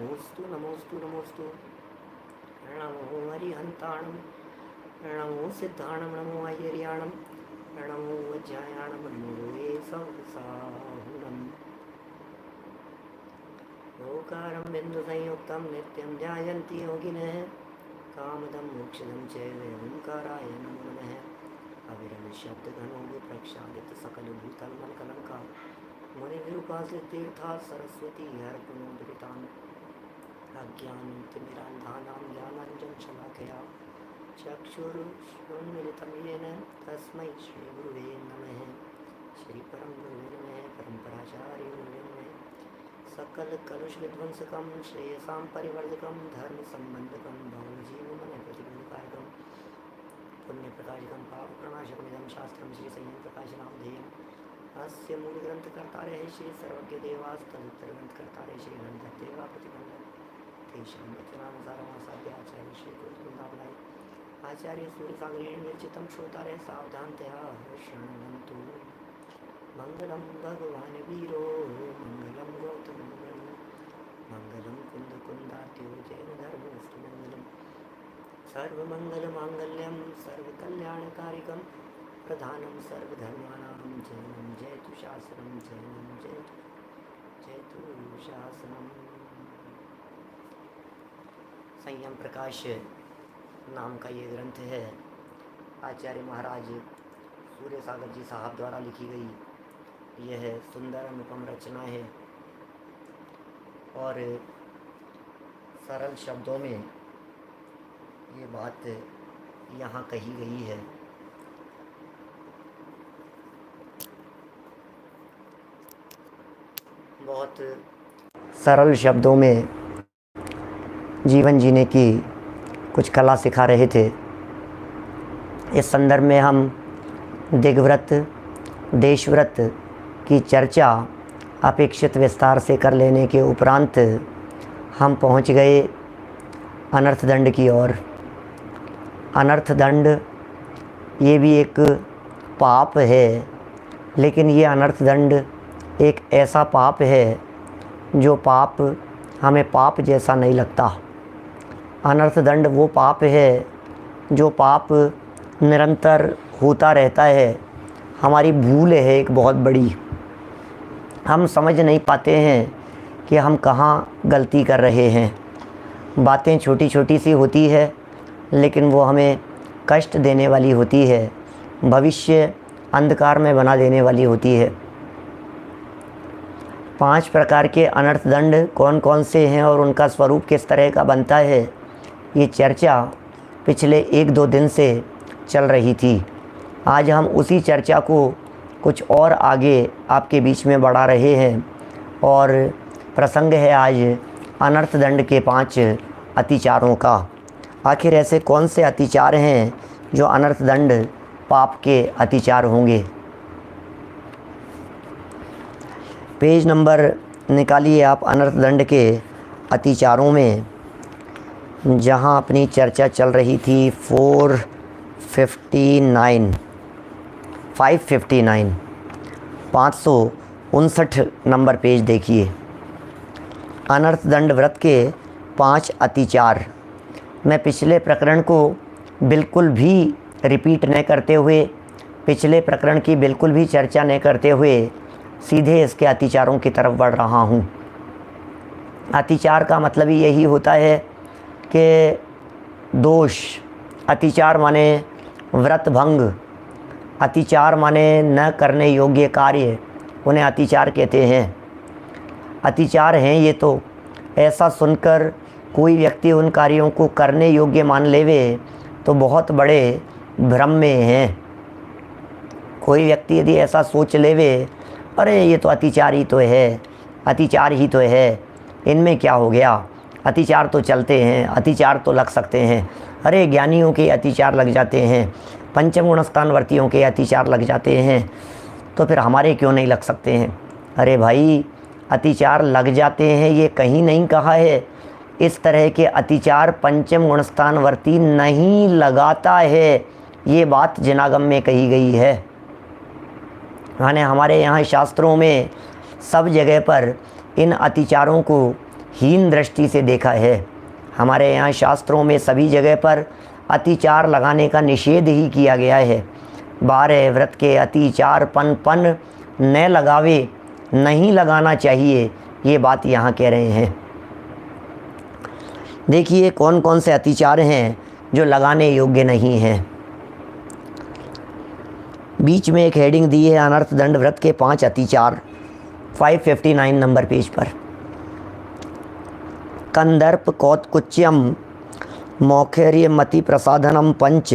नमोस्तु नमोस्तु नमोस्तु। नमो हरिहंताणं, नमो सिद्धाणं, नमो आयर्याणं, नमो वज्रायाणं, नमो वे सहसाहुणम्। ओंकारं बिन्दुसंयुक्तं नित्यं ध्यायन्ति योगिनः, कामदं मोक्षदं चैव ओंकाराय नमो नमः। अविरलशब्दघनो विप्रक्षालित सकलभूतलमलकलङ्कार मुनिभिरुपासितीर्थाः सरस्वती हरतुनोदृतान् अज्ञानतिमिरान्धानां ज्ञानाञ्जनशलाकया चक्षुरुन्मिलितं येन तस्मै श्रीगुरुवे नमः। श्रीपरं गुरुवे नमः। परम्पराचार्यगुरुवे नमः। सकलकलुषविध्वंसकं श्रेयसां परिवर्धकं धर्मसम्बन्धकं भवजीवनप्रतिबन्धकारकं पुण्यप्रकाशकं पापप्रणाशकमिदं शास्त्रं श्रीसंयमप्रकाशनामधेयम्। अस्य मूलग्रन्थकर्तारः श्री सर्वज्ञदेवास्तदुत्तरग्रन्थकर्तारः श्री गणपतिदेवा प्रतिबन्धक तेषां वचनानुसारमासाद्याचार्य श्री गुरुवृन्दावनाय आचार्य सूर्यसागरेण विरचितं श्रोतारः सावधानतया शृण्वन्तु। मंगलम भगवान वीरो मंगलम गौतम मंगलम कुंद कुंदात्यो जैन धर्मस्तु मंगलम सर्वमंगलमांगल्यम सर्वकल्याणकारिकम प्रधानम सर्वधर्माणां जैनम जयतु शास्त्रम जैनम जयतु शासनम। संयम प्रकाश नाम का ये ग्रंथ है। आचार्य महाराज सूर्य सागर जी साहब द्वारा लिखी गई यह सुंदर अनुपम रचना है और सरल शब्दों में ये बात यहाँ कही गई है। बहुत सरल शब्दों में जीवन जीने की कुछ कला सिखा रहे थे। इस संदर्भ में हम दिग्व्रत देशव्रत की चर्चा अपेक्षित विस्तार से कर लेने के उपरांत हम पहुंच गए अनर्थदंड की ओर। अनर्थदंड ये भी एक पाप है, लेकिन ये अनर्थदंड एक ऐसा पाप है जो पाप हमें पाप जैसा नहीं लगता। अनर्थदंड वो पाप है जो पाप निरंतर होता रहता है। हमारी भूल है एक बहुत बड़ी। हम समझ नहीं पाते हैं कि हम कहाँ गलती कर रहे हैं। बातें छोटी छोटी सी होती है, लेकिन वो हमें कष्ट देने वाली होती है, भविष्य अंधकार में बना देने वाली होती है। 5 प्रकार के अनर्थदंड कौन कौन से हैं और उनका स्वरूप किस तरह का बनता है, ये चर्चा पिछले 1-2 दिन से चल रही थी। आज हम उसी चर्चा को कुछ और आगे आपके बीच में बढ़ा रहे हैं और प्रसंग है आज अनर्थदंड के 5 अतिचारों का। आखिर ऐसे कौन से अतिचार हैं जो अनर्थदंड पाप के अतिचार होंगे। पेज नंबर निकालिए आप अनर्थदंड के अतिचारों में, जहां अपनी चर्चा चल रही थी 559 नंबर पेज देखिए। अनर्थदंड व्रत के 5 अतिचार। मैं पिछले प्रकरण को बिल्कुल भी रिपीट न करते हुए, पिछले प्रकरण की बिल्कुल भी चर्चा न करते हुए सीधे इसके अतिचारों की तरफ बढ़ रहा हूँ। अतिचार का मतलब ही यही होता है कि दोष। अतिचार माने व्रत भंग, अतिचार माने न करने योग्य कार्य, उन्हें अतिचार कहते हैं। अतिचार हैं ये तो। ऐसा सुनकर कोई व्यक्ति उन कार्यों को करने योग्य मान लेवे तो बहुत बड़े भ्रम में हैं। कोई व्यक्ति यदि ऐसा सोच लेवे, अरे ये तो अतिचार ही तो है, अतिचार ही तो है, इनमें क्या हो गया, अतिचार तो चलते हैं, अतिचार तो लग सकते हैं, अरे ज्ञानियों के अतिचार लग जाते हैं, पंचम गुणस्थानवर्तियों के अतिचार लग जाते हैं, तो फिर हमारे क्यों नहीं लग सकते हैं। अरे भाई, अतिचार लग जाते हैं ये कहीं नहीं कहा है। इस तरह के अतिचार पंचम गुणस्थानवर्ती नहीं लगाता है, ये बात जिनागम में कही गई है। माने हमारे यहाँ शास्त्रों में सब जगह पर इन अतिचारों को हीन दृष्टि से देखा है। हमारे यहाँ शास्त्रों में सभी जगह पर अतिचार लगाने का निषेध ही किया गया है। 12 व्रत के अतिचार पन न लगावे, नहीं लगाना चाहिए, ये बात यहाँ कह रहे हैं। देखिए कौन कौन से अतिचार हैं जो लगाने योग्य नहीं हैं। बीच में एक हेडिंग दी है अनर्थ दंड व्रत के 5 अतिचार, 559 नंबर पेज पर। कंदर्प कौत्कुच्यम मौखर्य मति प्रसाधनम पंच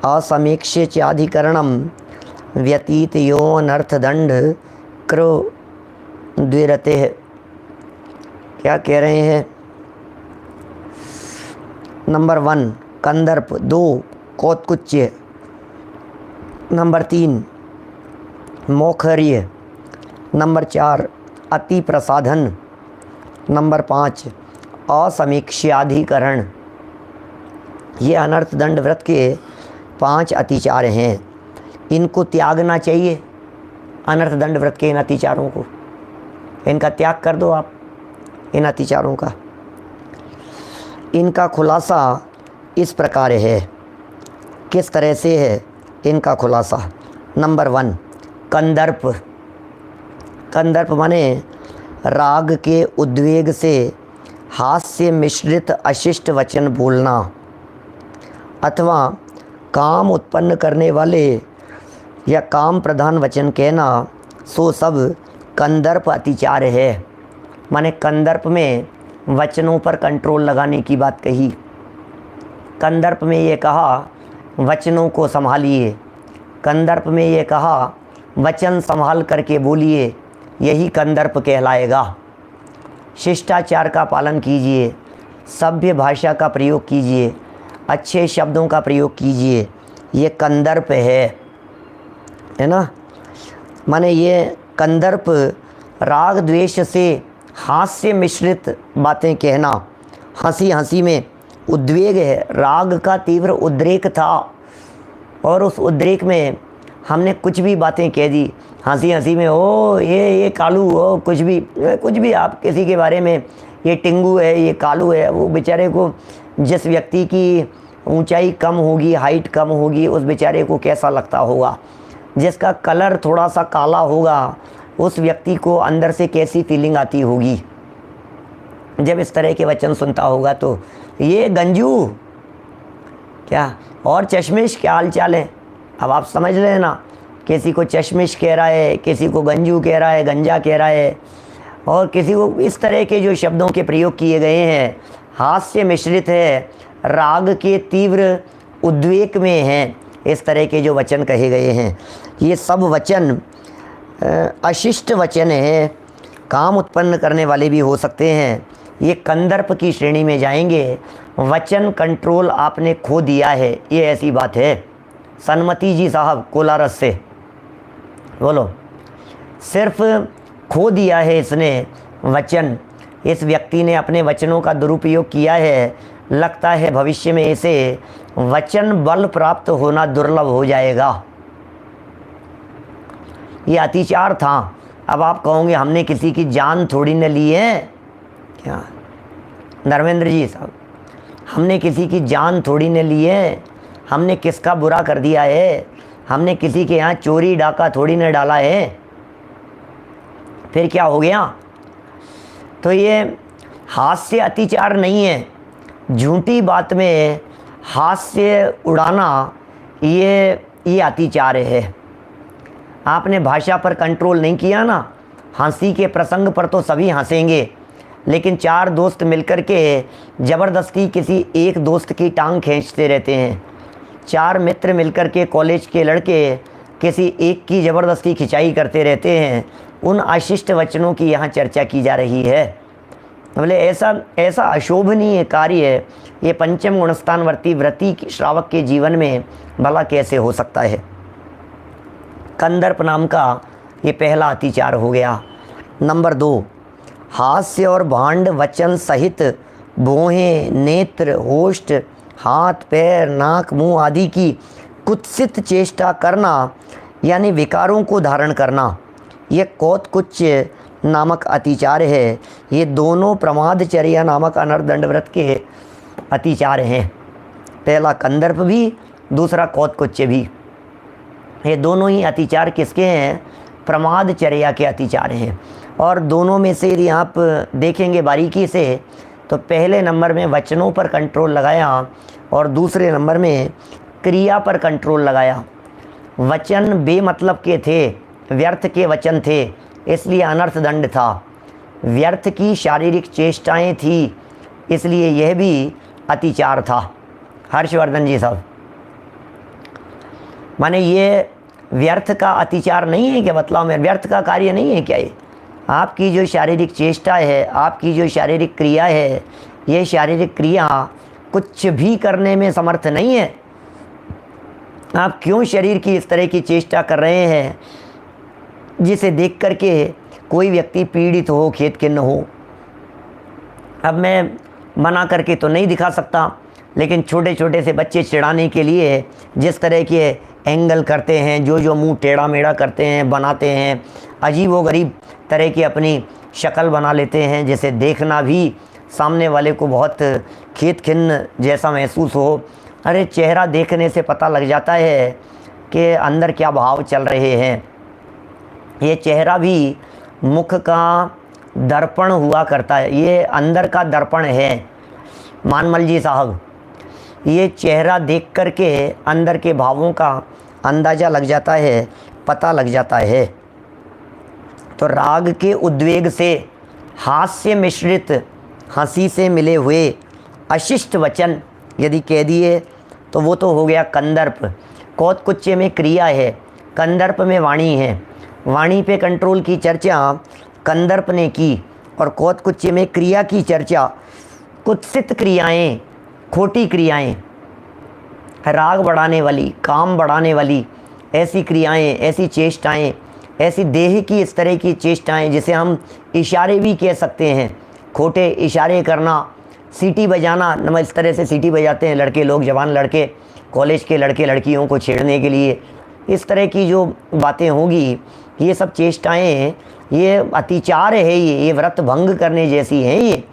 असमीक्ष्य चाधिकरणम व्यतीत यो अनर्थ दंड क्रो द्विरते। क्या कह रहे हैं? नंबर 1 कंदर्प, 2 कौत्कुच्य, नंबर 3 मौखर्य, नंबर 4 अति प्रसाधन, नंबर 5 असमीक्ष्याधिकरण। ये अनर्थ दंड व्रत के 5 अतिचार हैं। इनको त्यागना चाहिए। अनर्थ दंड व्रत के इन अतिचारों को, इनका त्याग कर दो आप, इन अतिचारों का। इनका खुलासा इस प्रकार है। किस तरह से है इनका खुलासा? नंबर 1 कंदर्प। कंदर्प माने राग के उद्वेग से हास्य मिश्रित अशिष्ट वचन बोलना अथवा काम उत्पन्न करने वाले या काम प्रधान वचन कहना, सो सब कंदर्प अतिचार है। माने कंदर्प में वचनों पर कंट्रोल लगाने की बात कही। कंदर्प में ये कहा वचनों को संभालिए, कंदर्प में ये कहा वचन संभाल करके बोलिए, यही कंदर्प कहलाएगा। शिष्टाचार का पालन कीजिए, सभ्य भाषा का प्रयोग कीजिए, अच्छे शब्दों का प्रयोग कीजिए, ये कंदर्प है ना। माने ये कंदर्प राग द्वेष से हास्य मिश्रित बातें कहना, हंसी हंसी में उद्वेग है, राग का तीव्र उद्रेक था और उस उद्रेक में हमने कुछ भी बातें कह दी हंसी हंसी में। ओ ये कालू, ओ कुछ भी आप किसी के बारे में, ये टिंगू है, ये कालू है। वो बेचारे को, जिस व्यक्ति की ऊंचाई कम होगी, हाइट कम होगी, उस बेचारे को कैसा लगता होगा। जिसका कलर थोड़ा सा काला होगा, उस व्यक्ति को अंदर से कैसी फीलिंग आती होगी जब इस तरह के वचन सुनता होगा। तो ये गंजू क्या और चश्मिश क्या हाल चाल है। अब आप समझ रहे हैं ना, किसी को चश्मिश कह रहा है, किसी को गंजू कह रहा है, गंजा कह रहा है, और किसी को इस तरह के जो शब्दों के प्रयोग किए गए हैं हास्य मिश्रित है, राग के तीव्र उद्वेग में हैं, इस तरह के जो वचन कहे गए हैं, ये सब वचन अशिष्ट वचन है, काम उत्पन्न करने वाले भी हो सकते हैं। ये कंदर्प की श्रेणी में जाएंगे। वचन कंट्रोल आपने खो दिया है, ये ऐसी बात है। सन्मति जी साहब कोलारस से बोलो, सिर्फ खो दिया है इसने वचन। इस व्यक्ति ने अपने वचनों का दुरुपयोग किया है। लगता है भविष्य में इसे वचन बल प्राप्त होना दुर्लभ हो जाएगा। ये अतिचार था। अब आप कहोगे हमने किसी की जान थोड़ी न ली है क्या? धर्मेंद्र जी साहब, हमने किसी की जान थोड़ी न ली है, हमने किसका बुरा कर दिया है, हमने किसी के यहाँ चोरी डाका थोड़ी न डाला है। फिर क्या हो गया? तो ये हास्य अतिचार नहीं है। झूठी बात में हास्य उड़ाना ये अतिचार है। आपने भाषा पर कंट्रोल नहीं किया ना। हंसी के प्रसंग पर तो सभी हंसेंगे, लेकिन 4 दोस्त मिलकर के ज़बरदस्ती किसी एक दोस्त की टांग खींचते रहते हैं। 4 मित्र मिलकर के कॉलेज के लड़के किसी एक की ज़बरदस्ती खिंचाई करते रहते हैं। उन अशिष्ट वचनों की यहाँ चर्चा की जा रही है। बोले ऐसा अशोभनीय कार्य ये पंचम गुणस्थानवर्ती व्रती श्रावक के जीवन में भला कैसे हो सकता है। कंदर्प नाम का ये पहला अतिचार हो गया। नंबर 2, हास्य और भांड वचन सहित भौहें, नेत्र, होष्ठ, हाथ, पैर, नाक, मुंह आदि की कुत्सित चेष्टा करना, यानी विकारों को धारण करना। यह कौत्कुच्य नामक अतिचार है, ये दोनों प्रमादचर्या नामक अनर्थ दंड व्रत के अतिचार हैं। पहला कंदर्प भी, दूसरा कौतकुच्च भी। ये दोनों ही अतिचार किसके हैं? प्रमादचर्या के अतिचार हैं। और दोनों में से यदि आप देखेंगे बारीकी से तो पहले नंबर में वचनों पर कंट्रोल लगाया और दूसरे नंबर में क्रिया पर कंट्रोल लगाया। वचन बेमतलब के थे, व्यर्थ के वचन थे, इसलिए अनर्थ दंड था। व्यर्थ की शारीरिक चेष्टाएं थी, इसलिए यह भी अतिचार था। हर्षवर्धन जी साहब, माने ये व्यर्थ का अतिचार नहीं है क्या? बतलाओ, में व्यर्थ का कार्य नहीं है क्या ये? आपकी जो शारीरिक चेष्टा है, आपकी जो शारीरिक क्रिया है, ये शारीरिक क्रिया कुछ भी करने में समर्थ नहीं है। आप क्यों शरीर की इस तरह की चेष्टा कर रहे हैं जिसे देख करके कोई व्यक्ति पीड़ित हो, खेद खिन्न हो? अब मैं मना करके तो नहीं दिखा सकता, लेकिन छोटे छोटे से बच्चे चिढ़ाने के लिए जिस तरह के एंगल करते हैं, जो मुंह टेढ़ा मेढ़ा करते हैं, बनाते हैं, अजीब व गरीब तरह की अपनी शक्ल बना लेते हैं, जिसे देखना भी सामने वाले को बहुत खेद खिन्न जैसा महसूस हो। अरे चेहरा देखने से पता लग जाता है कि अंदर क्या भाव चल रहे हैं। ये चेहरा भी मुख का दर्पण हुआ करता है, ये अंदर का दर्पण है। मानमल जी साहब, ये चेहरा देख कर के अंदर के भावों का अंदाज़ा लग जाता है, पता लग जाता है। तो राग के उद्वेग से हास्य मिश्रित हंसी से मिले हुए अशिष्ट वचन यदि कह दिए तो वो तो हो गया कंदर्प। कौतकुच्चे में क्रिया है, कंदर्प में वाणी है। वाणी पे कंट्रोल की चर्चा कंदर्प ने की और कौतकुच्चे में क्रिया की चर्चा, कुत्सित क्रियाएं, खोटी क्रियाएं, राग बढ़ाने वाली, काम बढ़ाने वाली ऐसी क्रियाएं, ऐसी चेष्टाएं, ऐसी देह की इस तरह की चेष्टाएं जिसे हम इशारे भी कह सकते हैं। खोटे इशारे करना, सीटी बजाना, इस तरह से सीटी बजाते हैं लड़के लोग, जवान लड़के, कॉलेज के लड़के लड़कियों को छेड़ने के लिए। इस तरह की जो बातें होंगी, ये सब चेष्टाएं, ये अतिचार है, ये व्रत भंग करने जैसी हैं। ये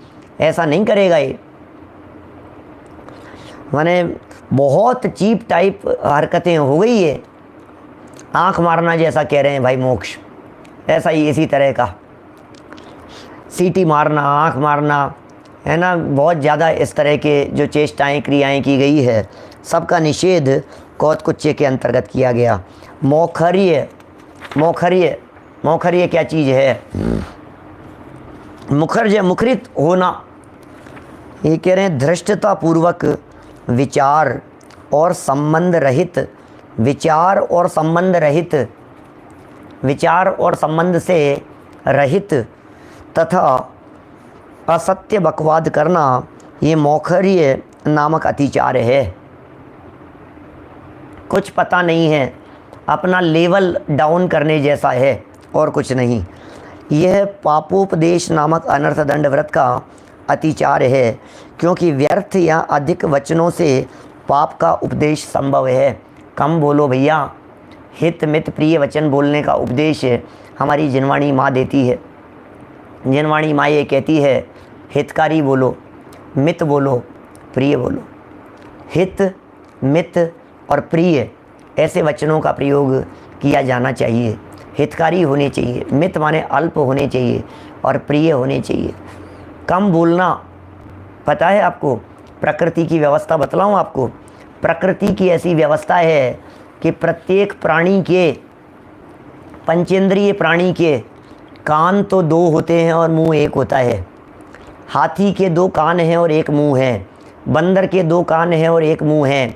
ऐसा नहीं करेगा। ये माने बहुत चीप टाइप हरकतें हो गई है। आँख मारना जैसा कह रहे हैं भाई मोक्ष, ऐसा ही इसी तरह का सीटी मारना, आँख मारना, है ना। बहुत ज़्यादा इस तरह के जो चेष्टाएं क्रियाएं की गई है, सबका निषेध कौतकुच्चे के अंतर्गत किया गया। मौखर्य, मौखर्य, मौखर्य क्या चीज़ है? मुखर्य, मुखरित होना। ये कह रहे हैं धृष्टता पूर्वक विचार और संबंध रहित, विचार और संबंध रहित, विचार और संबंध से रहित तथा असत्य बकवाद करना, ये मौखर्य नामक अतिचार है। कुछ पता नहीं है, अपना लेवल डाउन करने जैसा है और कुछ नहीं। यह पापोपदेश नामक अनर्थ दंड व्रत का अतिचार है, क्योंकि व्यर्थ या अधिक वचनों से पाप का उपदेश संभव है। कम बोलो भैया, हित मित प्रिय वचन बोलने का उपदेश हमारी जिनवाणी माँ देती है। जिनवाणी माँ ये कहती है, हितकारी बोलो, मित बोलो, प्रिय बोलो। हित, मित और प्रिय ऐसे वचनों का प्रयोग किया जाना चाहिए। हितकारी होने चाहिए, मित माने अल्प होने चाहिए और प्रिय होने चाहिए। कम बोलना, पता है आपको प्रकृति की व्यवस्था बतलाऊं आपको? प्रकृति की ऐसी व्यवस्था है कि प्रत्येक प्राणी के, पंचेंद्रिय प्राणी के कान तो दो होते हैं और मुंह एक होता है। हाथी के दो कान हैं और एक मुंह है। बंदर के दो कान हैं और एक मुंह है।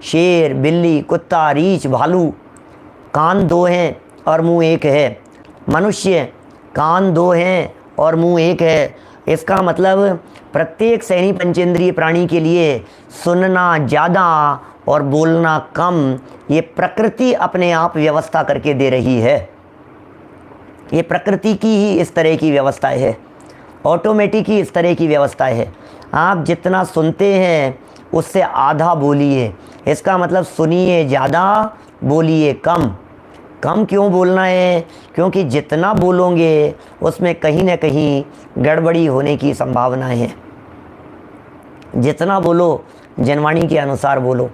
शेर, बिल्ली, कुत्ता, रीछ, भालू, कान दो हैं और मुंह एक है। मनुष्य, कान दो हैं और मुंह एक है। इसका मतलब प्रत्येक सैनी पंचेंद्रिय प्राणी के लिए सुनना ज़्यादा और बोलना कम, ये प्रकृति अपने आप व्यवस्था करके दे रही है। ये प्रकृति की ही इस तरह की व्यवस्था है, ऑटोमेटिक ही इस तरह की व्यवस्था है। आप जितना सुनते हैं उससे आधा बोलिए। इसका मतलब सुनिए ज़्यादा, बोलिए कम। कम क्यों बोलना है? क्योंकि जितना बोलोगे उसमें कहीं ना कहीं गड़बड़ी होने की संभावना है। जितना बोलो जनवाणी के अनुसार बोलो,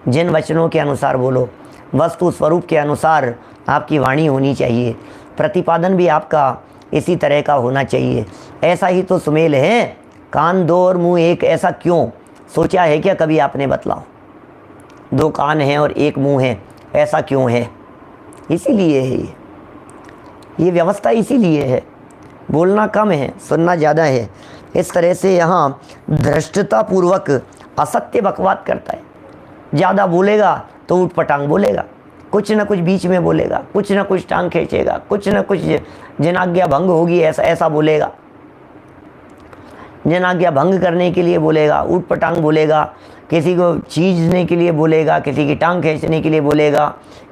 जिन वचनों के अनुसार बोलो, वस्तु स्वरूप के अनुसार आपकी वाणी होनी चाहिए, प्रतिपादन भी आपका इसी तरह का होना चाहिए। ऐसा ही तो सुमेल है, कान दो और मुंह एक, ऐसा क्यों? सोचा है क्या कभी आपने? बतलाओ। 2 कान हैं और 1 मुंह है, ऐसा क्यों है? इसीलिए है ये व्यवस्था, इसीलिए है। बोलना कम है, सुनना ज़्यादा है। इस तरह से यहाँ धृष्टतापूर्वक असत्य बकवाद करता है। ज़्यादा बोलेगा तो ऊटपटांग बोलेगा, कुछ न कुछ बीच में बोलेगा, कुछ न कुछ टांग खींचेगा, कुछ न कुछ जनाज्ञा भंग होगी ऐसा बोलेगा, जनाज्ञा भंग करने के लिए बोलेगा, ऊटपटांग बोलेगा, किसी को चीजने के लिए बोलेगा, किसी की टांग खींचने के लिए बोलेगा,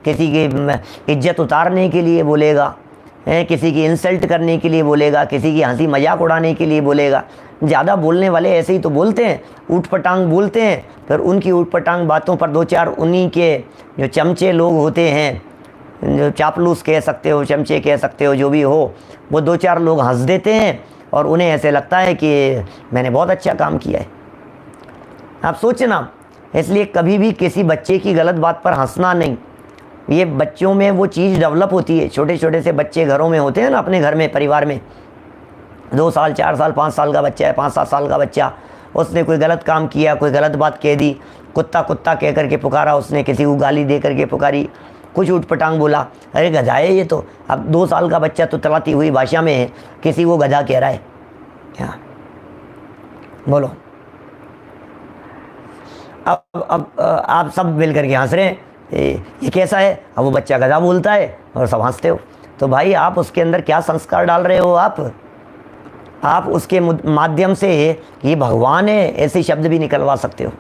किसी की इज्जत उतारने के लिए बोलेगा, किसी की इंसल्ट करने के लिए बोलेगा, किसी की हंसी मजाक उड़ाने के लिए बोलेगा। ज़्यादा बोलने वाले ऐसे ही तो बोलते हैं, ऊटपटांग बोलते हैं। फिर उनकी ऊटपटांग बातों पर 2-4 उन्हीं के जो चमचे लोग होते हैं, जो चापलूस कह सकते हो, चमचे कह सकते हो, जो भी हो, वो 2-4 लोग हंस देते हैं और उन्हें ऐसे लगता है कि मैंने बहुत अच्छा काम किया है। आप सोचना, इसलिए कभी भी किसी बच्चे की गलत बात पर हंसना नहीं। ये बच्चों में वो चीज़ डेवलप होती है। छोटे छोटे से बच्चे घरों में होते हैं ना, अपने घर में, परिवार में, 2 साल 4 साल 5 साल का बच्चा है, 5-7 साल का बच्चा, उसने कोई गलत काम किया, कोई गलत बात कह दी, कुत्ता कुत्ता कह करके पुकारा, उसने किसी को गाली दे करके पुकारी, कुछ ऊटपटांग बोला, अरे गधा है ये तो। अब 2 साल का बच्चा तो तलाती हुई भाषा में किसी को गधा कह रहा है। क्या बोलो? अब आप सब मिल करके हंस रहे हैं, ये कैसा है? अब वो बच्चा गधा बोलता है और सब हंसते हो। तो भाई आप उसके अंदर क्या संस्कार डाल रहे हो? आप उसके माध्यम से ये भगवान है ऐसे शब्द भी निकलवा सकते हो।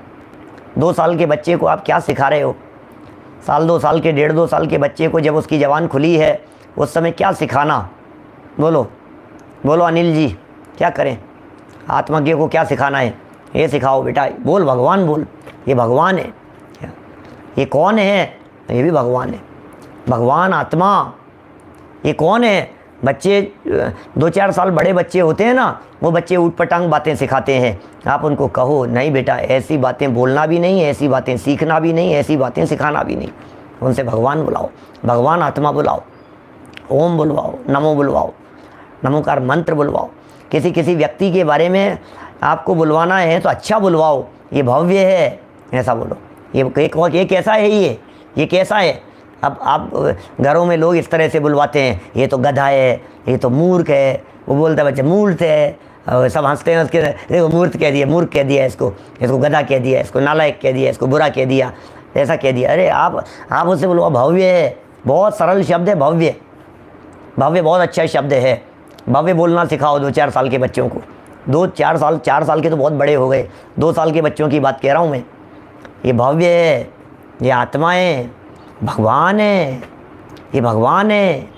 2 साल के बच्चे को आप क्या सिखा रहे हो? 1-2 साल के 1.5-2 साल के बच्चे को जब उसकी जबान खुली है उस समय क्या सिखाना? बोलो बोलो अनिल जी, क्या करें? आत्मज्ञ को क्या सिखाना है? ये सिखाओ बेटा, बोल भगवान बोल, ये भगवान है। ये कौन है? ये भी भगवान है, भगवान आत्मा। ये कौन है? बच्चे 2-4 साल बड़े बच्चे होते हैं ना, वो बच्चे ऊटपटांग बातें सिखाते हैं। आप उनको कहो नहीं बेटा, ऐसी बातें बोलना भी नहीं, ऐसी बातें सीखना भी नहीं, ऐसी बातें सिखाना भी नहीं। उनसे भगवान बुलाओ, भगवान आत्मा बुलाओ, ओम बुलवाओ, नमो बुलवाओ, नमोकार मंत्र बुलवाओ। किसी किसी व्यक्ति के बारे में आपको बुलवाना है तो अच्छा बुलवाओ, ये भव्य है ऐसा बोलो, ये कैसा है, ये कैसा है। अब आप घरों में लोग इस तरह से बुलवाते हैं, ये तो गधा है, ये तो मूर्ख है, वो बोलता है बच्चा मूर्ख है, और सब हंसते हैं उसके, देखो मूर्ख कह दिया, मूर्ख कह दिया इसको गधा कह दिया, इसको नालायक कह दिया, इसको बुरा कह दिया, ऐसा कह दिया। अरे आप उससे बोलो भव्य है, बहुत सरल शब्द है भव्य। भव्य बहुत अच्छा शब्द है। भव्य बोलना सिखाओ 2-4 साल के बच्चों को। 4 साल के तो बहुत बड़े हो गए, 2 साल के बच्चों की बात कह रहा हूँ मैं। ये भव्य है, ये आत्मा है, भगवान है, ये भगवान है।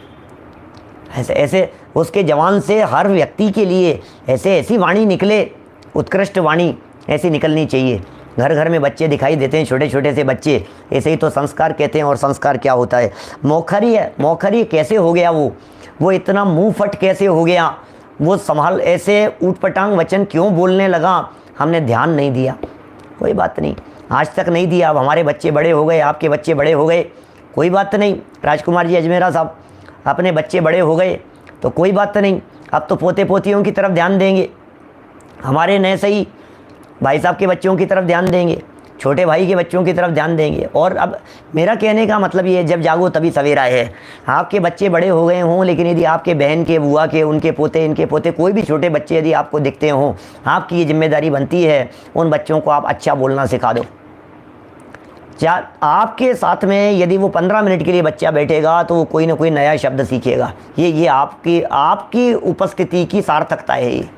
ऐसे उसके जवान से हर व्यक्ति के लिए ऐसी वाणी निकले, उत्कृष्ट वाणी ऐसी निकलनी चाहिए। घर घर में बच्चे दिखाई देते हैं, छोटे छोटे से बच्चे, ऐसे ही तो संस्कार कहते हैं। और संस्कार क्या होता है? मौखरी कैसे हो गया वो इतना मुंह फट कैसे हो गया? वो संभाल ऐसे ऊटपटांग वचन क्यों बोलने लगा? हमने ध्यान नहीं दिया। कोई बात नहीं, आज तक नहीं दिया। अब हमारे बच्चे बड़े हो गए, आपके बच्चे बड़े हो गए, कोई बात नहीं। राजकुमार जी अजमेरा साहब, अपने बच्चे बड़े हो गए तो कोई बात नहीं। अब तो पोते पोतियों की तरफ ध्यान देंगे, हमारे नए सही भाई साहब के बच्चों की तरफ ध्यान देंगे, छोटे भाई के बच्चों की तरफ ध्यान देंगे। और अब मेरा कहने का मतलब ये है, जब जागो तभी सवेरा है। आपके बच्चे बड़े हो गए हों, लेकिन यदि आपके बहन के, बुआ के, उनके पोते, इनके पोते, कोई भी छोटे बच्चे यदि आपको दिखते हों, आपकी ये जिम्मेदारी बनती है उन बच्चों को आप अच्छा बोलना सिखा दो। आपके साथ में यदि वो 15 मिनट के लिए बच्चा बैठेगा तो वो कोई ना कोई नया शब्द सीखेगा। ये आपकी उपस्थिति की सार्थकता है। ये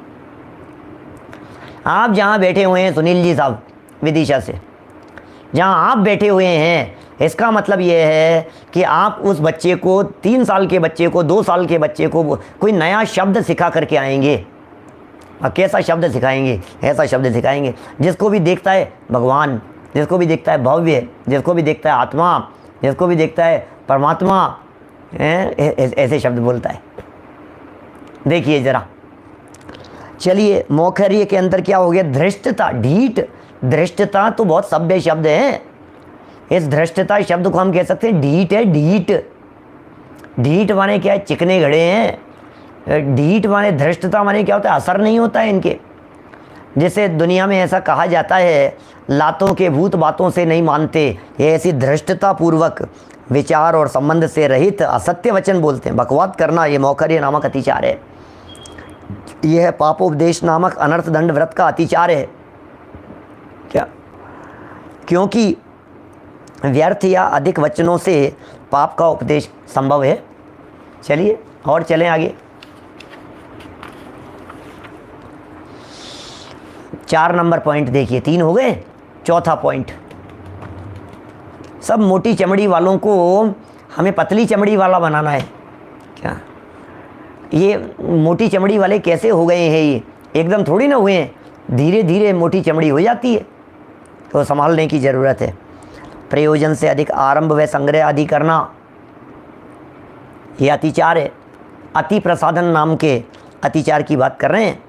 आप जहाँ बैठे हुए हैं सुनील जी साहब विदिशा से, जहाँ आप बैठे हुए हैं, इसका मतलब ये है कि आप उस बच्चे को, 3 साल के बच्चे को, 2 साल के बच्चे को कोई नया शब्द सिखा करके आएंगे। और कैसा शब्द सिखाएंगे? ऐसा शब्द सिखाएंगे जिसको भी देखता है भगवान, जिसको भी देखता है भव्य, जिसको भी देखता है आत्मा, जिसको भी देखता है परमात्मा, ऐसे शब्द बोलता है। देखिए जरा, चलिए मौखर्य के अंदर क्या हो गया, धृष्टता, ढीठ। धृष्टता तो बहुत सभ्य शब्द है। इस धृष्टता शब्द को हम कह सकते हैं ढीठ है। ढीठ, ढीठ माने क्या है, चिकने घड़े हैं। ढीठ माने, धृष्टता माने क्या होता है, असर नहीं होता है इनके। जैसे दुनिया में ऐसा कहा जाता है, लातों के भूत बातों से नहीं मानते, ये ऐसी धृष्टता पूर्वक विचार और संबंध से रहित असत्य वचन बोलते हैं। बकवाद करना ये मौखर्य नामक अतिचार है। यह पापोपदेश नामक अनर्थ दंड व्रत का अतिचार है। क्या? क्योंकि व्यर्थ या अधिक वचनों से पाप का उपदेश संभव है। चलिए और चलें आगे। 4 नंबर पॉइंट देखिए, 3 हो गए, चौथा पॉइंट। सब मोटी चमड़ी वालों को हमें पतली चमड़ी वाला बनाना है। क्या ये मोटी चमड़ी वाले कैसे हो गए हैं? ये एकदम थोड़ी ना हुए हैं, धीरे धीरे मोटी चमड़ी हो जाती है, तो संभालने की ज़रूरत है। प्रयोजन से अधिक आरंभ व संग्रह आदि करना, ये अतिचार है। अति प्रसाधन नाम के अतिचार की बात कर रहे हैं।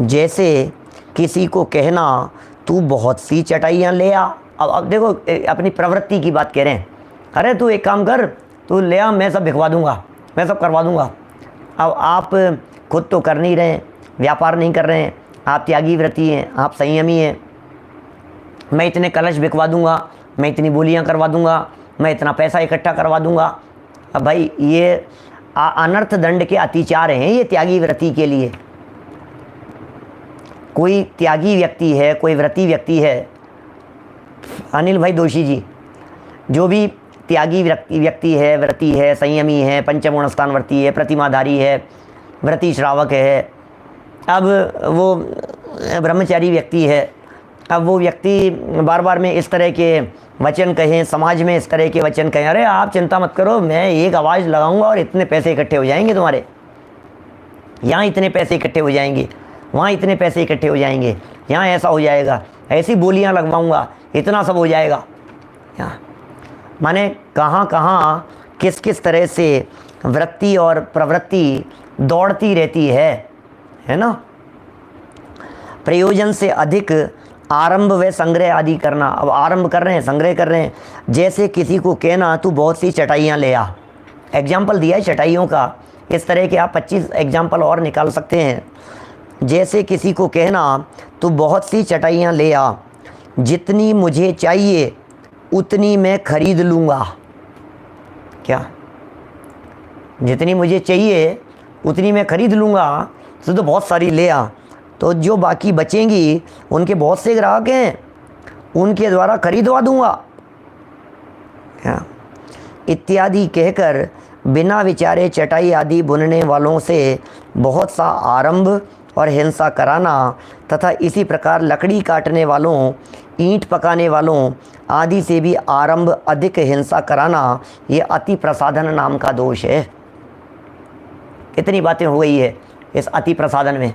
जैसे किसी को कहना तू बहुत सी चटाइयाँ ले आ। अब देखो, अपनी प्रवृत्ति की बात कह रहे हैं। अरे तू एक काम कर, तू ले आ, मैं सब भिखवा दूंगा, मैं सब करवा दूंगा। अब आप खुद तो कर नहीं रहे हैं, व्यापार नहीं कर रहे हैं, आप त्यागी व्रती हैं, आप संयमी हैं। मैं इतने कलश भिखवा दूंगा, मैं इतनी बोलियां करवा दूंगा, मैं इतना पैसा इकट्ठा करवा दूंगा। अब भाई ये अनर्थ दंड के अतिचार हैं ये त्यागी व्रती के लिए। कोई त्यागी व्यक्ति है, कोई व्रती व्यक्ति है, अनिल भाई दोषी जी, जो भी त्यागी व्यक्ति है, व्रती है, संयमी है, पंचमोण स्थान व्रती है, प्रतिमाधारी है, व्रती श्रावक है, अब वो ब्रह्मचारी व्यक्ति है, अब वो व्यक्ति बार बार में इस तरह के वचन कहें, समाज में इस तरह के वचन कहें, अरे आप चिंता मत करो, मैं एक आवाज़ लगाऊंगा और इतने पैसे इकट्ठे हो जाएंगे तुम्हारे, यहाँ इतने पैसे इकट्ठे हो जाएंगे, वहाँ इतने पैसे इकट्ठे हो जाएंगे, यहाँ ऐसा हो जाएगा, ऐसी बोलियाँ लगवाऊंगा, इतना सब हो जाएगा। यहाँ माने कहाँ कहाँ किस किस तरह से वृत्ति और प्रवृत्ति दौड़ती रहती है ना। प्रयोजन से अधिक आरंभ व संग्रह आदि करना। अब आरंभ कर रहे हैं, संग्रह कर रहे हैं। जैसे किसी को कहना तू बहुत सी चटाइयाँ ले आ। एग्जाम्पल दिया है चटाइयों का, इस तरह के आप 25 एग्जाम्पल और निकाल सकते हैं। जैसे किसी को कहना तू बहुत सी चटाइयाँ ले आ, जितनी मुझे चाहिए उतनी मैं खरीद लूँगा। क्या? जितनी मुझे चाहिए उतनी मैं खरीद लूँगा, तो बहुत सारी ले आ, तो जो बाकी बचेंगी उनके बहुत से ग्राहक हैं, उनके द्वारा खरीदवा दूँगा। क्या? इत्यादि कहकर बिना विचारे चटाई आदि बुनने वालों से बहुत सा आरंभ और हिंसा कराना तथा इसी प्रकार लकड़ी काटने वालों, ईंट पकाने वालों आदि से भी आरंभ अधिक हिंसा कराना, ये अति प्रसाधन नाम का दोष है। कितनी बातें हो गई है इस अति प्रसाधन में,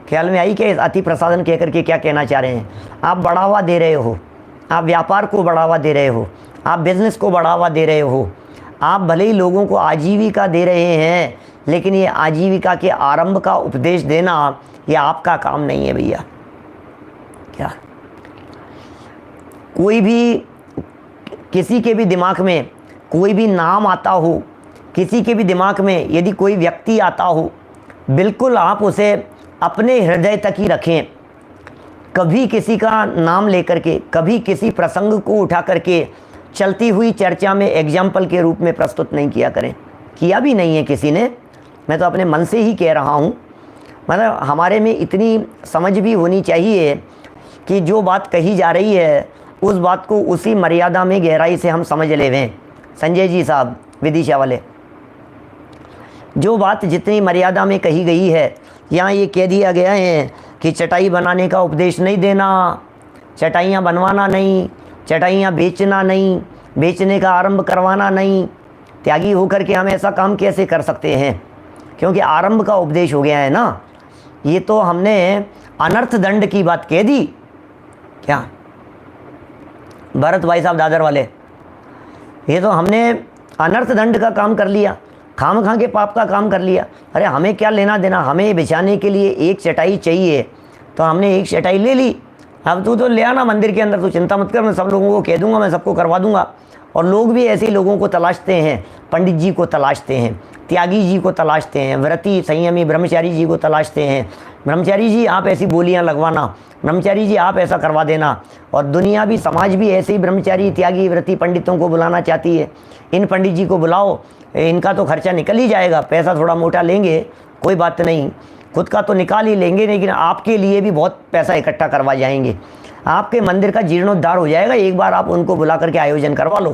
ख्याल में आई कि इस अति प्रसाधन कह करके क्या कहना चाह रहे हैं? आप बढ़ावा दे रहे हो, आप व्यापार को बढ़ावा दे रहे हो, आप बिजनेस को बढ़ावा दे रहे हो, आप भले ही लोगों को आजीविका दे रहे हैं, लेकिन ये आजीविका के आरंभ का उपदेश देना ये आपका काम नहीं है भैया। क्या? कोई भी, किसी के भी दिमाग में कोई भी नाम आता हो, किसी के भी दिमाग में यदि कोई व्यक्ति आता हो, बिल्कुल आप उसे अपने हृदय तक ही रखें। कभी किसी का नाम लेकर के, कभी किसी प्रसंग को उठा करके चलती हुई चर्चा में एग्जाम्पल के रूप में प्रस्तुत नहीं किया करें। किया भी नहीं है किसी ने, मैं तो अपने मन से ही कह रहा हूँ। मतलब हमारे में इतनी समझ भी होनी चाहिए कि जो बात कही जा रही है उस बात को उसी मर्यादा में गहराई से हम समझ लेवें। संजय जी साहब विदिशा वाले, जो बात जितनी मर्यादा में कही गई है, यहाँ ये कह दिया गया है कि चटाई बनाने का उपदेश नहीं देना, चटाइयाँ बनवाना नहीं, चटाइयाँ बेचना नहीं, बेचने का आरंभ करवाना नहीं। त्यागी होकर के हम ऐसा काम कैसे कर सकते हैं? क्योंकि आरंभ का उपदेश हो गया है ना। ये तो हमने अनर्थ दंड की बात कह दी। क्या भरत भाई साहब दादर वाले, ये तो हमने अनर्थ दंड का काम कर लिया, खाम के पाप का काम कर लिया। अरे हमें क्या लेना देना, हमें बिछाने के लिए एक चटाई चाहिए तो हमने एक चटाई ले ली। अब तू तो ले आना मंदिर के अंदर, तो चिंता मत कर, मैं सब लोगों को कह दूंगा, मैं सबको करवा दूंगा। और लोग भी ऐसे लोगों को तलाशते हैं, पंडित जी को तलाशते हैं, त्यागी जी को तलाशते हैं, व्रती संयमी ब्रह्मचारी जी को तलाशते हैं। ब्रह्मचारी जी आप ऐसी बोलियां लगवाना, ब्रह्मचारी जी आप ऐसा करवा देना। और दुनिया भी, समाज भी ऐसे ही ब्रह्मचारी त्यागी व्रती पंडितों को बुलाना चाहती है। इन पंडित जी को बुलाओ, इनका तो खर्चा निकल ही जाएगा, पैसा थोड़ा मोटा लेंगे कोई बात नहीं, खुद का तो निकाल ही लेंगे, लेकिन आपके लिए भी बहुत पैसा इकट्ठा करवा जाएंगे, आपके मंदिर का जीर्णोद्धार हो जाएगा। एक बार आप उनको बुला करके आयोजन करवा लो,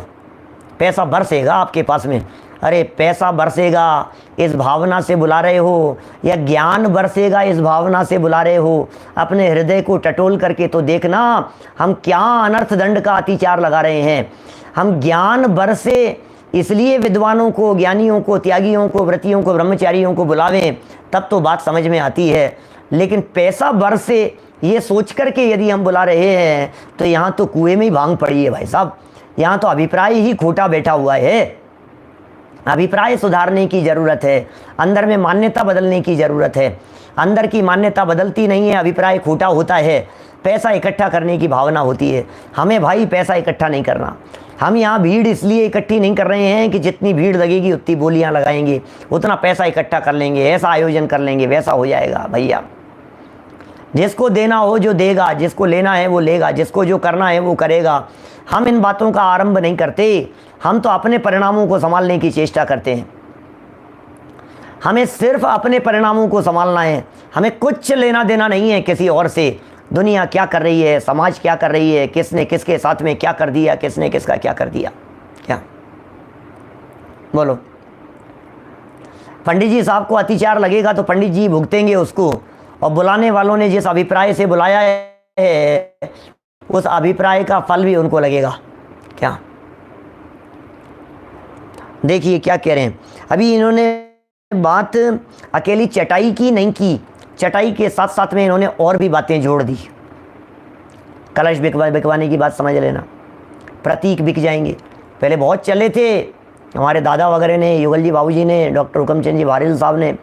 पैसा बरसेगा आपके पास में। अरे पैसा बरसेगा इस भावना से बुला रहे हो, या ज्ञान बरसेगा इस भावना से बुला रहे हो, अपने हृदय को टटोल करके तो देखना हम क्या अनर्थ दंड का अतिचार लगा रहे हैं। हम ज्ञान बरसे इसलिए विद्वानों को, ज्ञानियों को, त्यागियों को, व्रतियों को, ब्रह्मचारियों को बुलावें, तब तो बात समझ में आती है। लेकिन पैसा बरसे ये सोच करके यदि हम बुला रहे हैं तो यहाँ तो कुएं में ही भांग पड़ी है भाई साहब, यहाँ तो अभिप्राय ही खोटा बैठा हुआ है। अभिप्राय सुधारने की ज़रूरत है, अंदर में मान्यता बदलने की ज़रूरत है। अंदर की मान्यता बदलती नहीं है, अभिप्राय खोटा होता है, पैसा इकट्ठा करने की भावना होती है। हमें भाई पैसा इकट्ठा नहीं करना, हम यहाँ भीड़ इसलिए इकट्ठी नहीं कर रहे हैं कि जितनी भीड़ लगेगी उतनी बोलियाँ लगाएंगे, उतना पैसा इकट्ठा कर लेंगे, ऐसा आयोजन कर लेंगे, वैसा हो जाएगा। भैया जिसको देना हो जो देगा, जिसको लेना है वो लेगा, जिसको जो करना है वो करेगा। हम इन बातों का आरंभ नहीं करते, हम तो अपने परिणामों को संभालने की चेष्टा करते हैं। हमें सिर्फ अपने परिणामों को संभालना है, हमें कुछ लेना देना नहीं है किसी और से। दुनिया क्या कर रही है, समाज क्या कर रही है, किसने किसके साथ में क्या कर दिया, किसने किसका क्या कर दिया, क्या बोलो। पंडित जी साहब को अत्याचार लगेगा तो पंडित जी भुगतेंगे उसको, और बुलाने वालों ने जिस अभिप्राय से बुलाया है उस अभिप्राय का फल भी उनको लगेगा। क्या देखिए क्या कह रहे हैं। अभी इन्होंने बात अकेली चटाई की नहीं की, चटाई के साथ साथ में इन्होंने और भी बातें जोड़ दी। कलश बिकवाने की बात समझ लेना, प्रतीक बिक जाएंगे। पहले बहुत चले थे, हमारे दादा वगैरह ने, युगल जी बाबूजी ने, डॉक्टर हुकमचंद जी वारिल साहब ने,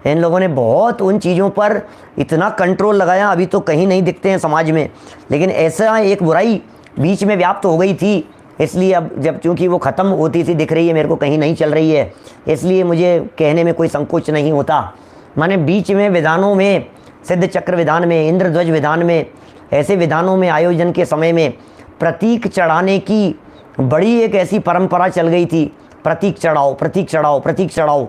इन लोगों ने बहुत उन चीज़ों पर इतना कंट्रोल लगाया, अभी तो कहीं नहीं दिखते हैं समाज में। लेकिन ऐसा एक बुराई बीच में व्याप्त हो गई थी, इसलिए अब जब चूँकि वो ख़त्म होती सी दिख रही है मेरे को, कहीं नहीं चल रही है, इसलिए मुझे कहने में कोई संकोच नहीं होता। माने बीच में विधानों में, सिद्ध चक्र विधान में, इंद्रध्वज विधान में, ऐसे विधानों में आयोजन के समय में प्रतीक चढ़ाने की बड़ी एक ऐसी परंपरा चल गई थी। प्रतीक चढ़ाओ, प्रतीक चढ़ाओ, प्रतीक चढ़ाओ,